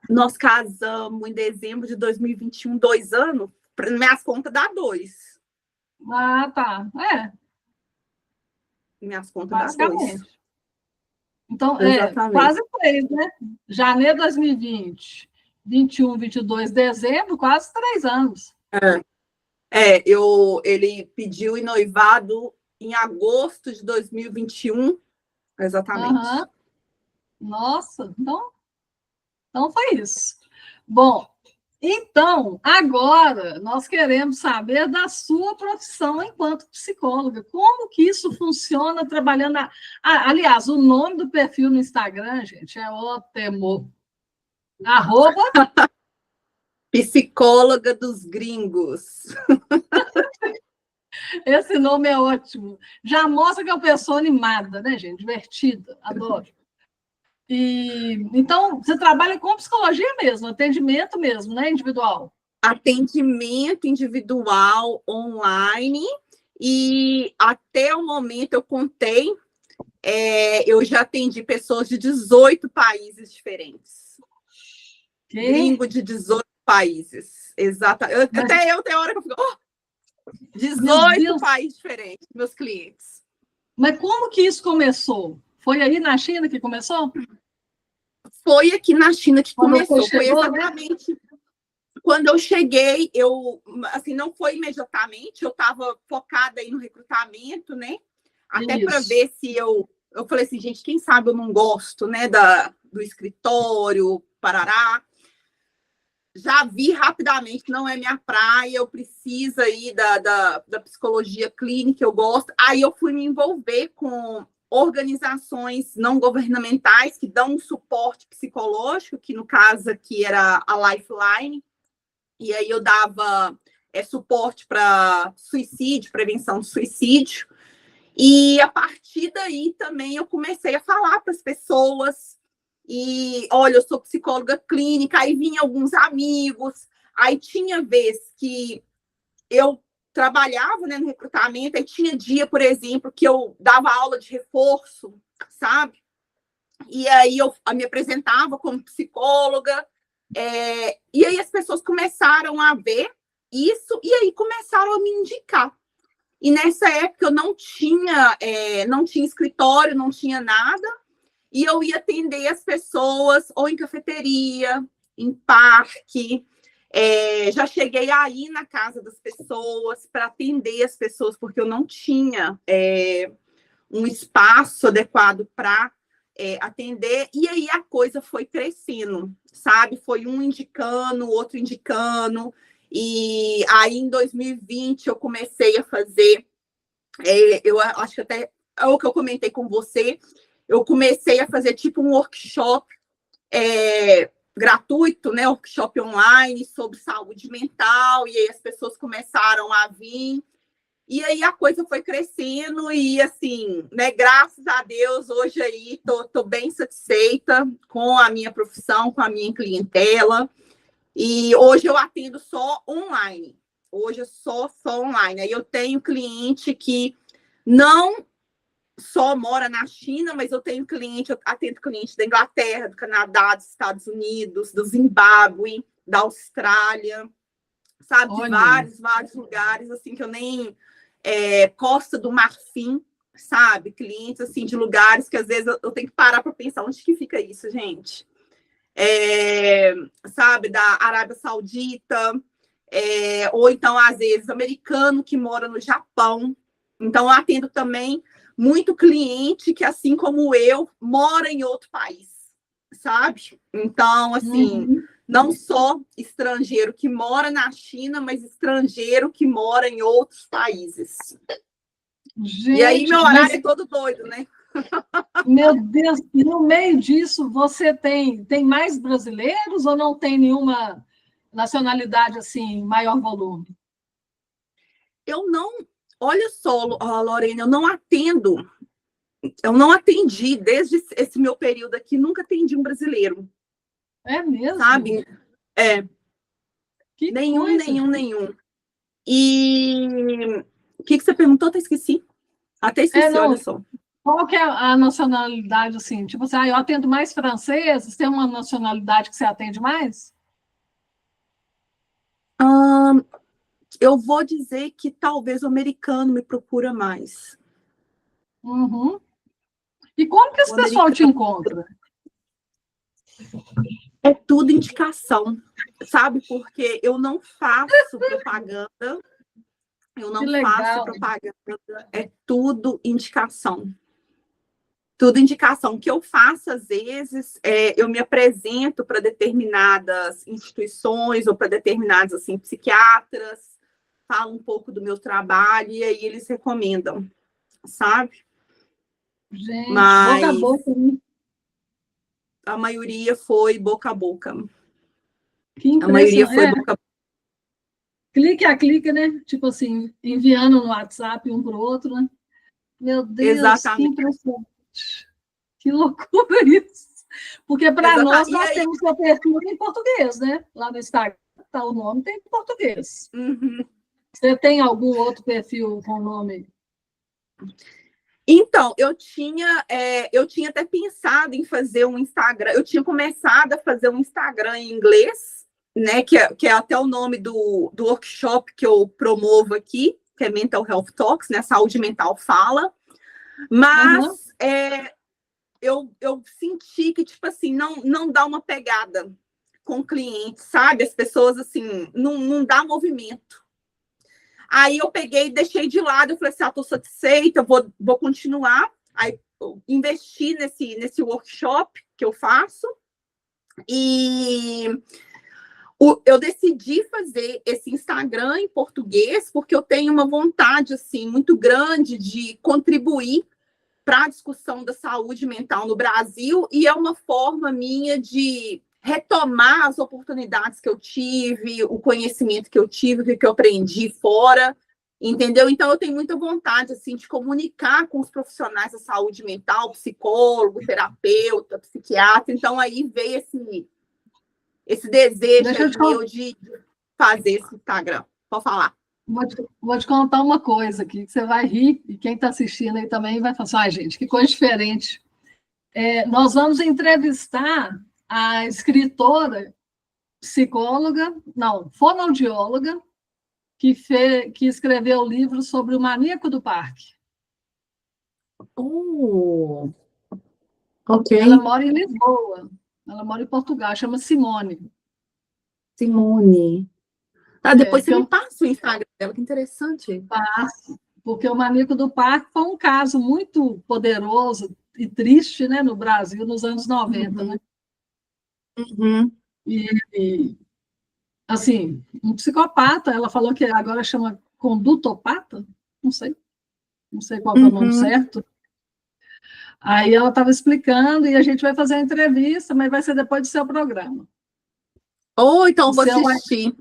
Nós casamos em dezembro de 2021, 2 anos. Para minhas contas dá 2. Tá. Minhas contas dá 2. Então, quase 3, né? Janeiro de 2020, 21, 22, dezembro, quase 3 anos. Ele pediu em noivado em agosto de 2021, exatamente. Nossa, então foi isso. Bom, então, agora nós queremos saber da sua profissão enquanto psicóloga. Como que isso funciona trabalhando... aliás, o nome do perfil no Instagram, gente, é ótimo. @ Psicóloga dos gringos. Esse nome é ótimo. Já mostra que é uma pessoa animada, né, gente? Divertida, adoro. Então, você trabalha com psicologia mesmo, atendimento mesmo, né? Individual. Atendimento individual, online, e até o momento eu contei, eu já atendi pessoas de 18 países diferentes. Gringo de 18 países. Exato. Até eu tenho hora que eu fico... 18 países diferentes, meus clientes. Mas como que isso começou? Foi aí na China que começou? Foi aqui na China que começou. Chegou, foi exatamente... Né? Quando eu cheguei, assim, não foi imediatamente, eu estava focada aí no recrutamento, né? Até para ver se eu falei assim, gente, quem sabe eu não gosto, né, do escritório, parará. Já vi rapidamente, não é minha praia, eu preciso aí da psicologia clínica, eu gosto. Aí eu fui me envolver com organizações não governamentais que dão um suporte psicológico, que no caso aqui era a Lifeline, e aí eu dava suporte para suicídio, prevenção de suicídio. E a partir daí também eu comecei a falar para as pessoas. E, olha, eu sou psicóloga clínica, aí vinha alguns amigos, aí tinha vez que eu trabalhava, né, no recrutamento, aí tinha dia, por exemplo, que eu dava aula de reforço, sabe? E aí eu me apresentava como psicóloga, e aí as pessoas começaram a ver isso, e aí começaram a me indicar. E nessa época eu não tinha escritório, não tinha nada, e eu ia atender as pessoas ou em cafeteria, em parque. Já cheguei aí na casa das pessoas para atender as pessoas, porque eu não tinha um espaço adequado para atender. E aí a coisa foi crescendo, sabe? Foi um indicando, outro indicando. E aí em 2020 eu comecei a fazer, eu acho que até é o que eu comentei com você, eu comecei a fazer tipo um workshop gratuito, né? Workshop online sobre saúde mental, e aí as pessoas começaram a vir, e aí a coisa foi crescendo, e assim, né? Graças a Deus, hoje aí tô bem satisfeita com a minha profissão, com a minha clientela, e hoje eu atendo só online. Hoje é só online. Aí eu tenho cliente que não só mora na China, mas eu atendo cliente da Inglaterra, do Canadá, dos Estados Unidos, do Zimbábue, da Austrália, sabe? De Olha. vários lugares, assim, que eu nem... Costa do Marfim, sabe? Clientes, assim, de lugares que, às vezes, eu tenho que parar para pensar onde que fica isso, gente. Sabe? Da Arábia Saudita, ou então, às vezes, americano que mora no Japão. Então, eu atendo também muito cliente que, assim como eu, mora em outro país, sabe? Então, assim, não só estrangeiro que mora na China, mas estrangeiro que mora em outros países. Gente, e aí, meu horário é todo doido, né? Meu Deus, e no meio disso, você tem mais brasileiros ou não tem nenhuma nacionalidade assim, maior volume? Eu não... Olha só, Lorena, eu não atendi desde esse meu período aqui, nunca atendi um brasileiro. É mesmo? Sabe? Que Nenhum. E o que você perguntou? Até esqueci. Até esqueci, não. olha só. Qual que é a nacionalidade, assim? Tipo assim, eu atendo mais franceses, tem uma nacionalidade que você atende mais? Eu vou dizer que talvez o americano me procura mais. Uhum. E como que esse pessoal te encontra? É tudo indicação, sabe? Porque eu não faço propaganda, é tudo indicação. Tudo indicação. O que eu faço, às vezes, eu me apresento para determinadas instituições ou para determinados, assim, psiquiatras, falo um pouco do meu trabalho e aí eles recomendam, sabe? Gente, Mas boca a boca, né? a maioria foi boca a boca. Que A maioria impressionante. foi boca a boca. Clique a clique, né? Tipo assim, enviando no WhatsApp um para o outro, né? Meu Deus, que Exatamente. impressionante. Que loucura isso. Porque para nós temos o perfil em português, né? Lá no Instagram, tá, o nome tem em português. Uhum. Você tem algum outro perfil com nome? Então, eu tinha até pensado em fazer um Instagram. Eu tinha começado a fazer um Instagram em inglês, né? Que é até o nome do workshop que eu promovo aqui, que é Mental Health Talks, né? Saúde Mental Fala. Mas eu senti que, tipo assim, não dá uma pegada com o cliente, sabe? As pessoas, assim, não dá movimento. Aí eu peguei e deixei de lado, eu falei assim, estou satisfeita, vou continuar. Aí eu investi nesse workshop que eu faço e eu decidi fazer esse Instagram em português porque eu tenho uma vontade assim muito grande de contribuir para a discussão da saúde mental no Brasil e é uma forma minha de retomar as oportunidades que eu tive, o conhecimento que eu tive, o que eu aprendi fora, entendeu? Então, eu tenho muita vontade, assim, de comunicar com os profissionais da saúde mental, psicólogo, terapeuta, psiquiatra. Então, aí veio esse desejo meu de fazer esse Instagram. Pode falar. Vou te contar uma coisa aqui, que você vai rir, e quem está assistindo aí também vai falar assim, ai, gente, que coisa diferente. Nós vamos entrevistar a escritora, psicóloga, não, fonoaudióloga, que escreveu o livro sobre o Maníaco do Parque. Ok. Ela mora em Lisboa, ela mora em Portugal, chama Simone. Simone. Depois você me passa o Instagram dela, que interessante. Passo, porque o Maníaco do Parque foi um caso muito poderoso e triste, né, no Brasil, nos anos 90, né? Uhum. E, assim, um psicopata, ela falou que agora chama condutopata, não sei qual é o nome certo. Aí ela estava explicando e a gente vai fazer a entrevista, mas vai ser depois do seu programa. Então vou assistir.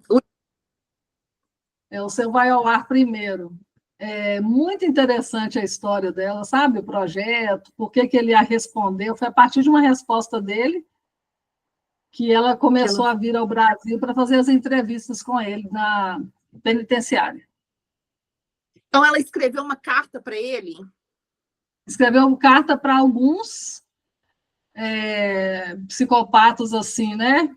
O seu vai ao ar primeiro. É muito interessante a história dela, sabe? O projeto, por que ele a respondeu. Foi a partir de uma resposta dele que ela começou a vir ao Brasil para fazer as entrevistas com ele na penitenciária. Então, ela escreveu uma carta para ele? Escreveu carta para alguns psicopatas, assim, né?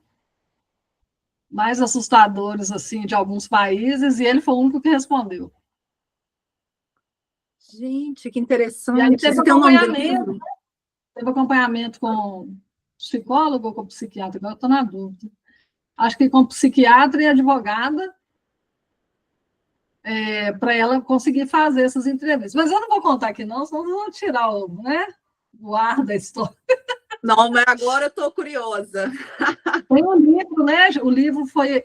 mais assustadores assim de alguns países, e ele foi o único que respondeu. Gente, que E aí interessante. Você tem o nome do livro? teve acompanhamento com psicólogo ou com psiquiatra, agora estou na dúvida. Acho que com psiquiatra e advogada, para ela conseguir fazer essas entrevistas. Mas eu não vou contar aqui, não, senão vou tirar o ar da história. Não, mas agora eu estou curiosa. Tem um livro, né? O livro foi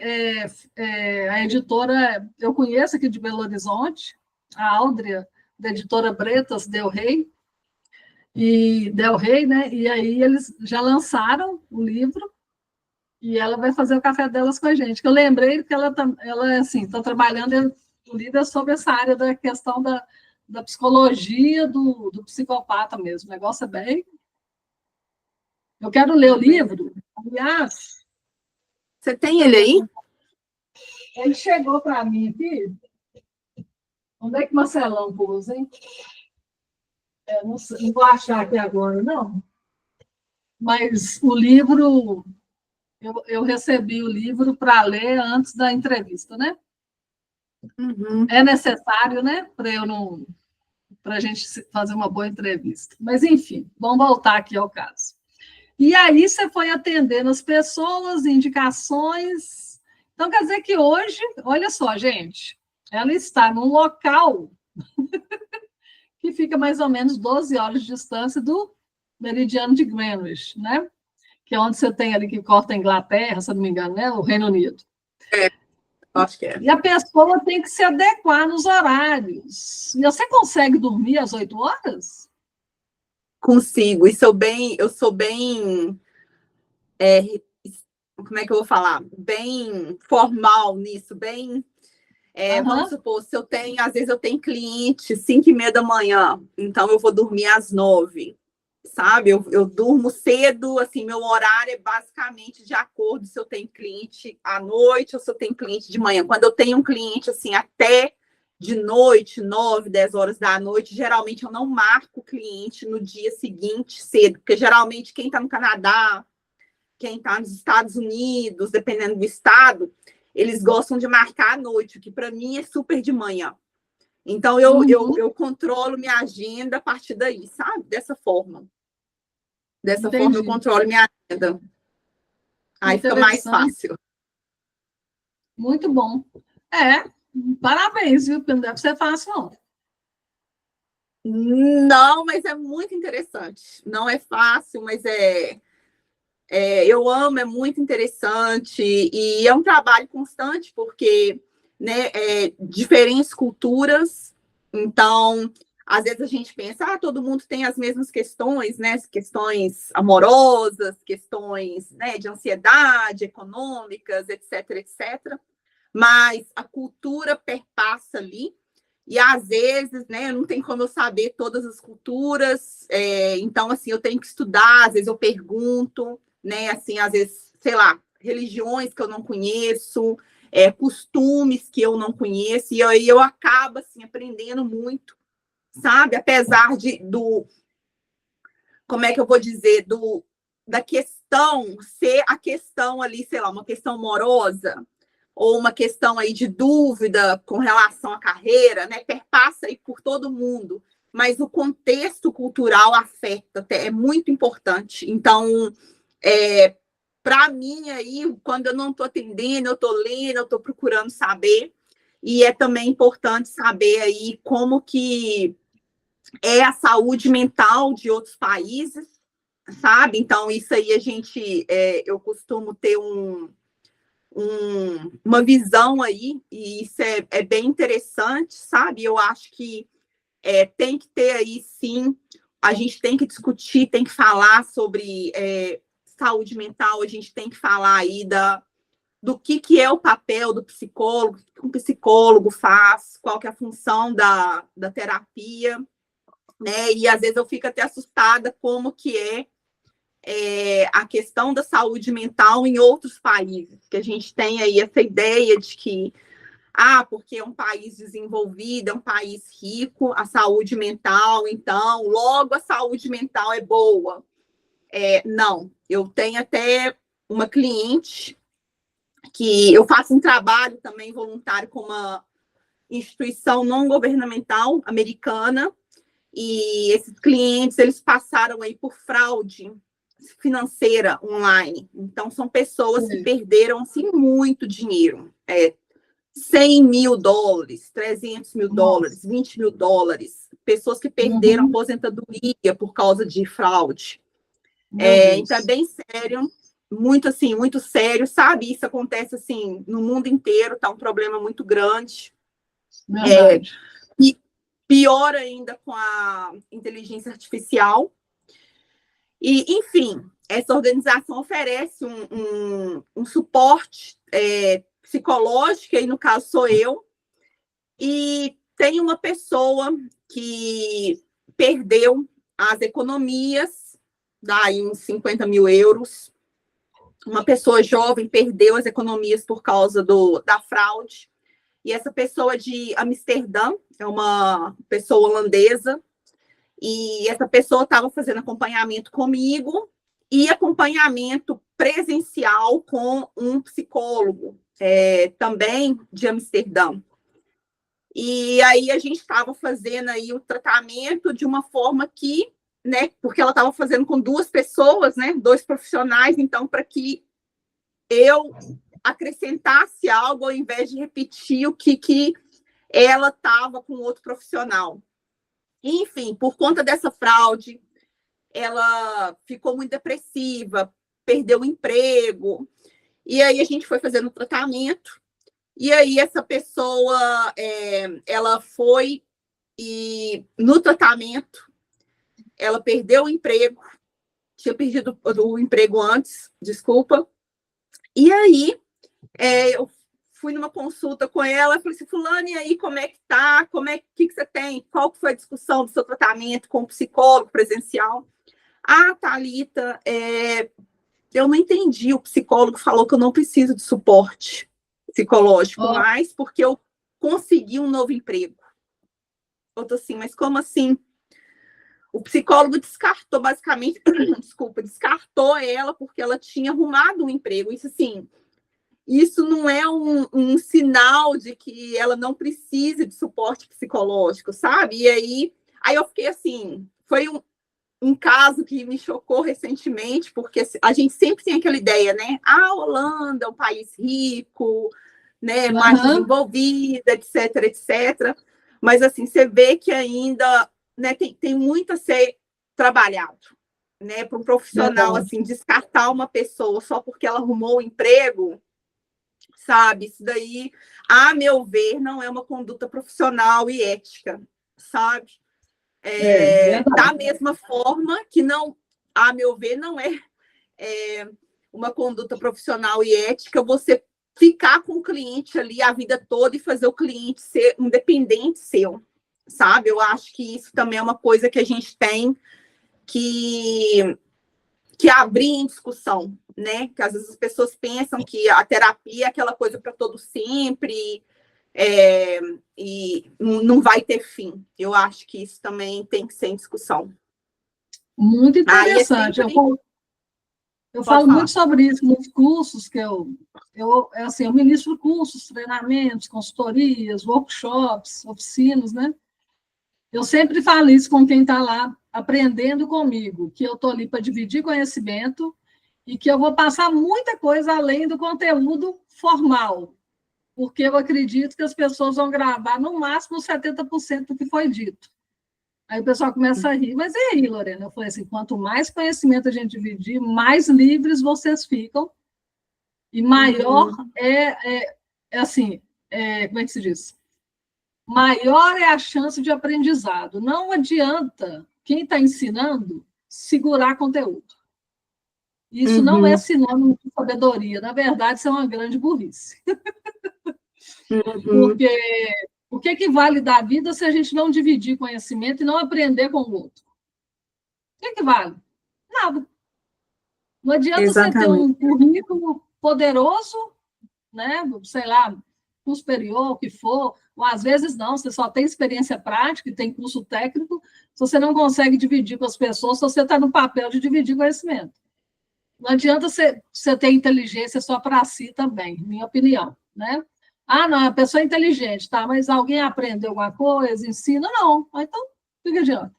a editora, eu conheço aqui de Belo Horizonte, a Áudria, da editora Bretas Del Rey, né? E aí eles já lançaram o livro e ela vai fazer o café delas com a gente. Que eu lembrei que ela assim, está trabalhando, o livro é sobre essa área da questão da psicologia do psicopata mesmo. O negócio é bem. Eu quero ler o livro. Aliás, você tem ele aí? ele chegou para mim aqui. Onde é que Marcelão pôs, hein? Não, não vou achar aqui agora, não. Mas o livro, eu recebi o livro para ler antes da entrevista, né? Uhum. É necessário, né? Para a gente fazer uma boa entrevista. Mas, enfim, vamos voltar aqui ao caso. E aí você foi atendendo as pessoas, indicações. Então, quer dizer que hoje, olha só, gente, ela está num local que fica mais ou menos 12 horas de distância do meridiano de Greenwich, né? Que é onde você tem ali que corta a Inglaterra, se não me engano, né? O Reino Unido. Acho que é. E a pessoa tem que se adequar nos horários. E você consegue dormir às 8 horas? Consigo. E eu sou bem como é que eu vou falar? Bem formal nisso, bem. Vamos supor, se eu tenho, às vezes eu tenho cliente 5:30 da manhã, então eu vou dormir às 9, sabe? Eu durmo cedo, assim, meu horário é basicamente de acordo se eu tenho cliente à noite ou se eu tenho cliente de manhã. Quando eu tenho um cliente, assim, até de noite, 9, 10 horas da noite, geralmente eu não marco o cliente no dia seguinte cedo, porque geralmente quem está no Canadá, quem está nos Estados Unidos, dependendo do estado, eles gostam de marcar à noite, o que para mim é super de manhã. Então, eu controlo minha agenda a partir daí, sabe? Dessa forma. Dessa forma, eu controlo minha agenda. Aí fica mais fácil. Muito bom. Parabéns, viu? Porque não deve ser fácil, não. Não, mas é muito interessante. Não é fácil, mas eu amo, é muito interessante. E é um trabalho constante, porque, né, diferentes culturas. Então, às vezes a gente pensa, todo mundo tem as mesmas questões, né? Questões amorosas, questões, né, de ansiedade, econômicas, etc, etc. Mas a cultura perpassa ali. E às vezes, né, não tem como eu saber todas as culturas. Então, assim, eu tenho que estudar, às vezes eu pergunto, né? Assim, às vezes, sei lá, religiões que eu não conheço, costumes que eu não conheço, e aí eu acabo assim aprendendo muito, sabe? Apesar como é que eu vou dizer, da questão ser a questão ali, sei lá, uma questão amorosa ou uma questão aí de dúvida com relação à carreira, né? Perpassa aí por todo mundo, mas o contexto cultural afeta, é muito importante. Então, para mim aí, quando eu não estou atendendo, eu estou lendo, eu estou procurando saber, e é também importante saber aí como que é a saúde mental de outros países, sabe? Então, isso aí eu costumo ter uma visão aí, e isso é bem interessante, sabe? Eu acho que tem que ter aí, sim, a gente tem que discutir, tem que falar sobre saúde mental, a gente tem que falar aí do que é o papel do psicólogo, o que um psicólogo faz, qual que é a função da terapia, né? E às vezes eu fico até assustada como que a questão da saúde mental em outros países, que a gente tem aí essa ideia de que porque é um país desenvolvido, é um país rico, a saúde mental, então, logo a saúde mental é boa. Não, eu tenho até uma cliente que eu faço um trabalho também voluntário com uma instituição não governamental americana, e esses clientes, eles passaram aí por fraude financeira online. Então, são pessoas que perderam, assim, muito dinheiro. 100 mil dólares, 300 mil dólares, 20 mil dólares. Pessoas que perderam aposentadoria por causa de fraude. Então, é bem sério, muito, assim, muito sério, sabe? Isso acontece, assim, no mundo inteiro, tá um problema muito grande. E pior ainda com a inteligência artificial. E, enfim, essa organização oferece um suporte psicológico, aí no caso sou eu, e tem uma pessoa que perdeu as economias, daí uns 50 mil euros. Uma pessoa jovem perdeu as economias por causa da fraude. E essa pessoa de Amsterdã, é uma pessoa holandesa, e essa pessoa estava fazendo acompanhamento comigo e acompanhamento presencial com um psicólogo, também de Amsterdã. E aí a gente estava fazendo aí o tratamento de uma forma que, né, porque ela estava fazendo com duas pessoas, né, 2 profissionais, então, para que eu acrescentasse algo ao invés de repetir o que ela estava com outro profissional. Enfim, por conta dessa fraude, ela ficou muito depressiva, perdeu o emprego, e aí a gente foi fazendo tratamento, e aí essa pessoa, ela foi, e no tratamento, ela perdeu o emprego, tinha perdido o emprego antes, desculpa, e aí eu fui numa consulta com ela, falei assim, fulana, e aí, como é que tá? Que você tem? Qual que foi a discussão do seu tratamento com o psicólogo presencial? Ah, Thalita, eu não entendi, o psicólogo falou que eu não preciso de suporte psicológico mais, porque eu consegui um novo emprego. Eu tô assim, mas como assim? O psicólogo descartou, basicamente, descartou ela porque ela tinha arrumado um emprego. Isso, assim, isso não é um sinal de que ela não precise de suporte psicológico, sabe? E aí eu fiquei assim, foi um caso que me chocou recentemente, porque a gente sempre tem aquela ideia, né? A Holanda é um país rico, né? Mais desenvolvida, etc, etc. Mas, assim, você vê que ainda, né, tem muito a ser trabalhado, né? Para um profissional, assim, descartar uma pessoa só porque ela arrumou um emprego, sabe? Isso daí, a meu ver, não é uma conduta profissional e ética, sabe? Da mesma forma que não, a meu ver, não é uma conduta profissional e ética você ficar com o cliente ali a vida toda e fazer o cliente ser um dependente seu, sabe? Eu acho que isso também é uma coisa que a gente tem que abrir em discussão, né? Que às vezes as pessoas pensam que a terapia é aquela coisa para todo sempre, e não vai ter fim. Eu acho que isso também tem que ser em discussão. Muito interessante. Eu falo muito sobre isso nos cursos que eu ministro cursos, treinamentos, consultorias, workshops, oficinas, né? Eu sempre falo isso com quem está lá aprendendo comigo, que eu estou ali para dividir conhecimento e que eu vou passar muita coisa além do conteúdo formal, porque eu acredito que as pessoas vão gravar no máximo 70% do que foi dito. Aí o pessoal começa a rir. Mas e aí, Lorena? Eu falei assim, quanto mais conhecimento a gente dividir, mais livres vocês ficam e maior como é que se diz? Maior é a chance de aprendizado. Não adianta quem está ensinando segurar conteúdo. Isso não é sinônimo de sabedoria. Na verdade, isso é uma grande burrice. Porque o que vale da vida se a gente não dividir conhecimento e não aprender com o outro? O que vale? Nada. Não adianta você ter um currículo poderoso, né? Sei lá, curso superior, o que for, ou às vezes não, você só tem experiência prática e tem curso técnico, se você não consegue dividir com as pessoas, se você está no papel de dividir conhecimento. Não adianta você ter inteligência só para si também, minha opinião, né? Ah, não, a pessoa é inteligente, tá? Mas alguém aprendeu alguma coisa, ensina? Não. Então, o que adianta?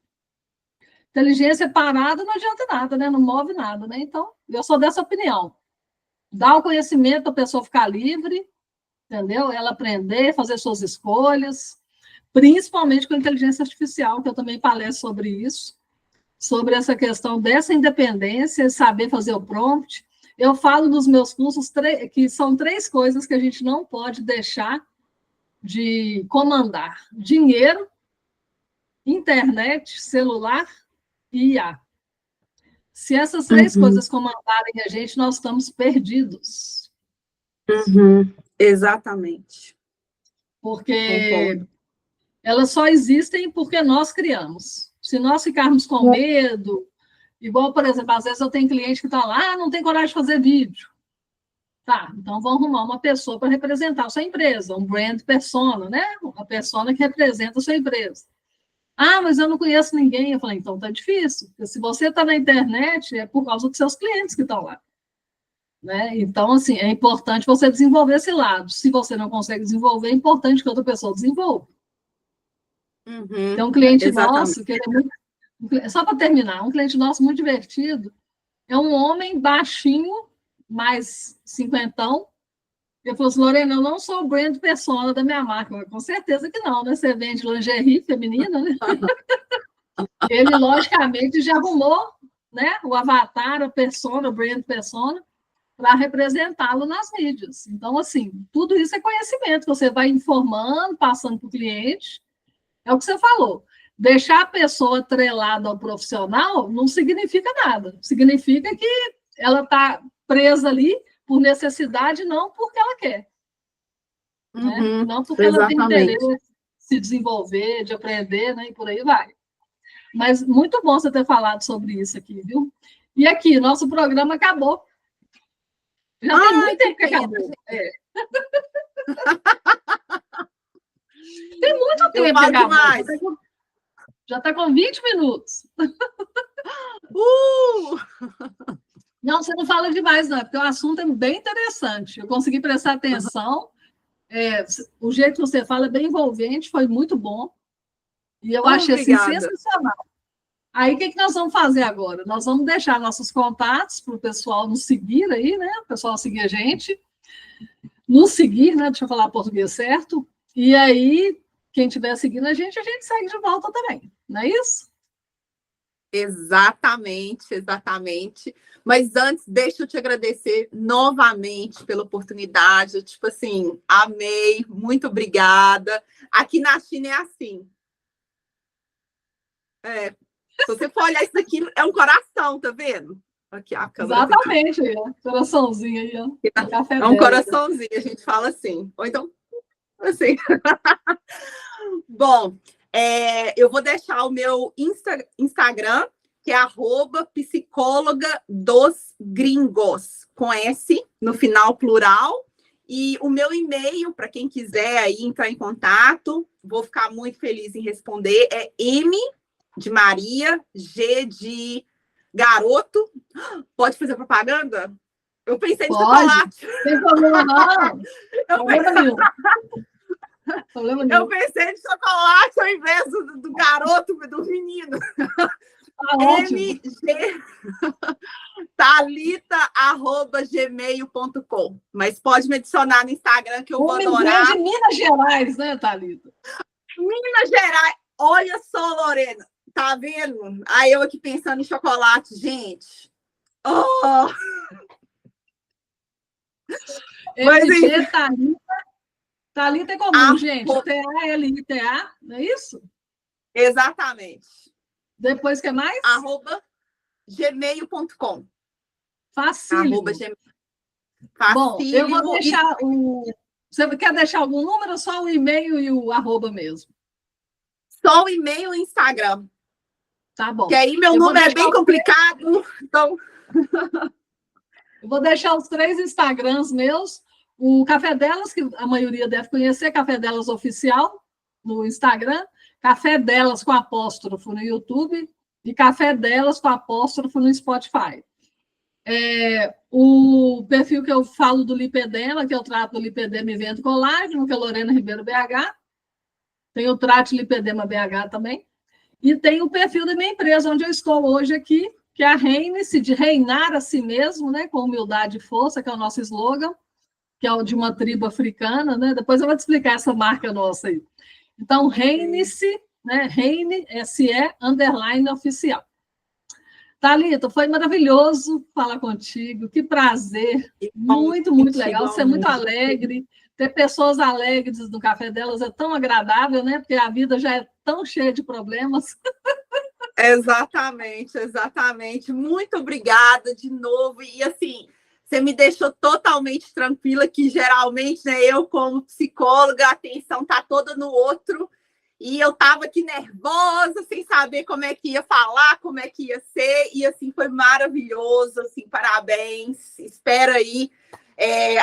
Inteligência parada não adianta nada, né? Não move nada, né? Então, eu sou dessa opinião. Dá o conhecimento, a pessoa ficar livre, entendeu? Ela aprender, fazer suas escolhas, principalmente com a inteligência artificial, que eu também palestro sobre isso, sobre essa questão dessa independência, saber fazer o prompt. Eu falo nos meus cursos que são 3 coisas que a gente não pode deixar de comandar: dinheiro, internet, celular e IA. Se essas 3 coisas comandarem a gente, nós estamos perdidos. Exatamente. Porque Concordo. elas só existem porque nós criamos. Se nós ficarmos com medo, igual, por exemplo, às vezes eu tenho cliente que está lá, não tem coragem de fazer vídeo. Tá, então vão arrumar uma pessoa para representar a sua empresa, um brand persona, né? Uma persona que representa a sua empresa. Ah, mas eu não conheço ninguém. Eu falei, então tá difícil. Porque se você está na internet, é por causa dos seus clientes que estão lá. Né? Então, assim, é importante você desenvolver esse lado. Se você não consegue desenvolver, é importante que outra pessoa desenvolva. Tem um cliente nosso, que ele é muito... Só para terminar, um cliente nosso muito divertido, é um homem baixinho, mais cinquentão. Ele falou assim, Lorena, eu não sou o brand persona da minha marca. Com certeza que não, né? Você vende lingerie feminina, né? Ele, logicamente, já arrumou, né, o avatar, a persona, o brand persona, para representá-lo nas mídias. Então, assim, tudo isso é conhecimento. Você vai informando, passando para o cliente. É o que você falou. Deixar a pessoa atrelada ao profissional não significa nada. Significa que ela está presa ali por necessidade, não porque ela quer. Né? Não porque ela tem interesse de se desenvolver, de aprender, né? E por aí vai. Mas muito bom você ter falado sobre isso aqui, viu? E aqui, nosso programa acabou. Já tem muito tempo que acabou. É. Tem muito tempo que acabou. Já está com 20 minutos. Não, você não fala demais, não, porque o assunto é bem interessante. Eu consegui prestar atenção. O jeito que você fala é bem envolvente, foi muito bom. E eu achei assim, sensacional. Aí, o que nós vamos fazer agora? Nós vamos deixar nossos contatos para o pessoal nos seguir aí, né? O pessoal seguir a gente. Nos seguir, né? Deixa eu falar português certo. E aí, quem estiver seguindo a gente segue de volta também. Não é isso? Exatamente, exatamente. Mas antes, deixa eu te agradecer novamente pela oportunidade. Eu, tipo assim, amei, muito obrigada. Aqui na China é assim. Se você for olhar isso daqui, é um coração, tá vendo? Aqui, a câmera. Exatamente, aí, ó. Coraçãozinho aí, ó. Café é um coraçãozinho, a gente fala assim. Ou então, assim. Bom, eu vou deixar o meu Instagram, que é @psicóloga-dos-gringos, com S no final, plural. E o meu e-mail, para quem quiser aí entrar em contato, vou ficar muito feliz em responder, é M de Maria, G de garoto. Pode fazer propaganda? Eu pensei em chocolate. Não tem problema, não. Eu pensei em chocolate ao invés do garoto, do menino. MG Thalita@gmail.com. Mas pode me adicionar no Instagram que eu vou adorar. De Minas Gerais, né, Thalita? Minas Gerais. Olha só, Lorena. Tá vendo? Aí eu aqui pensando em chocolate, gente. Oh! MG Thalita é comum, gente. T-A-L-I-T-A, não é isso? Exatamente. Depois, o que mais? @gmail.com. Facílimo. Bom, eu vou deixar o... Você quer deixar algum número ou só o e-mail e o @ mesmo? Só o e-mail e o Instagram. Tá bom. Que aí meu número é bem complicado, então... Eu vou deixar os 3 Instagrams meus. O Café Delas, que a maioria deve conhecer, Café Delas Oficial, no Instagram. Café Delas com apóstrofo no YouTube. E Café Delas com apóstrofo no Spotify. O perfil que eu falo do lipedema, que eu trato do lipedema e vendo colágeno, que é Lorena Ribeiro BH. Tem o Trate Lipedema BH também. E tem o perfil da minha empresa, onde eu estou hoje aqui, que é a Reine-se, de reinar a si mesmo, né, com humildade e força, que é o nosso slogan, que é o de uma tribo africana, né? Depois eu vou te explicar essa marca nossa aí. Então, Reine-se, né? Reine, SE, _ oficial. Thalita, foi maravilhoso falar contigo, que prazer, muito, muito legal, você é muito alegre, ter pessoas alegres no café delas é tão agradável, né? Porque a vida já é tão cheia de problemas. Exatamente, exatamente. Muito obrigada de novo. E assim, você me deixou totalmente tranquila, que geralmente, né, eu, como psicóloga, a atenção está toda no outro. E eu estava aqui nervosa, sem saber como é que ia falar, como é que ia ser. E assim, foi maravilhoso. Assim, parabéns. Espero aí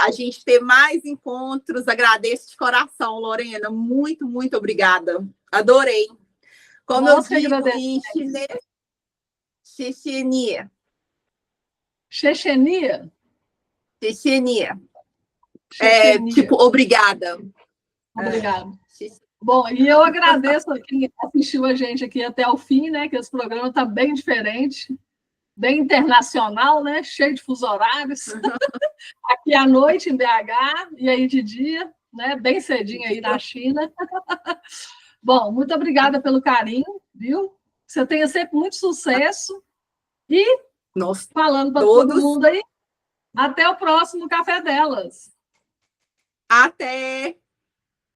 a gente ter mais encontros. Agradeço de coração, Lorena. Muito, muito obrigada. Adorei. Como Nossa, eu digo em chinês, Chechenia. Chechenia? Chechenia. Chechenia. Tipo, obrigada. Obrigada. Bom, e eu agradeço a quem assistiu a gente aqui até o fim, né? Que esse programa está bem diferente, bem internacional, né? Cheio de fuso horários. Aqui à noite em BH e aí de dia, né? Bem cedinho aí na China. Bom, muito obrigada pelo carinho, viu? Você tenha sempre muito sucesso. E falando para todo mundo aí, até o próximo Café Delas. Até!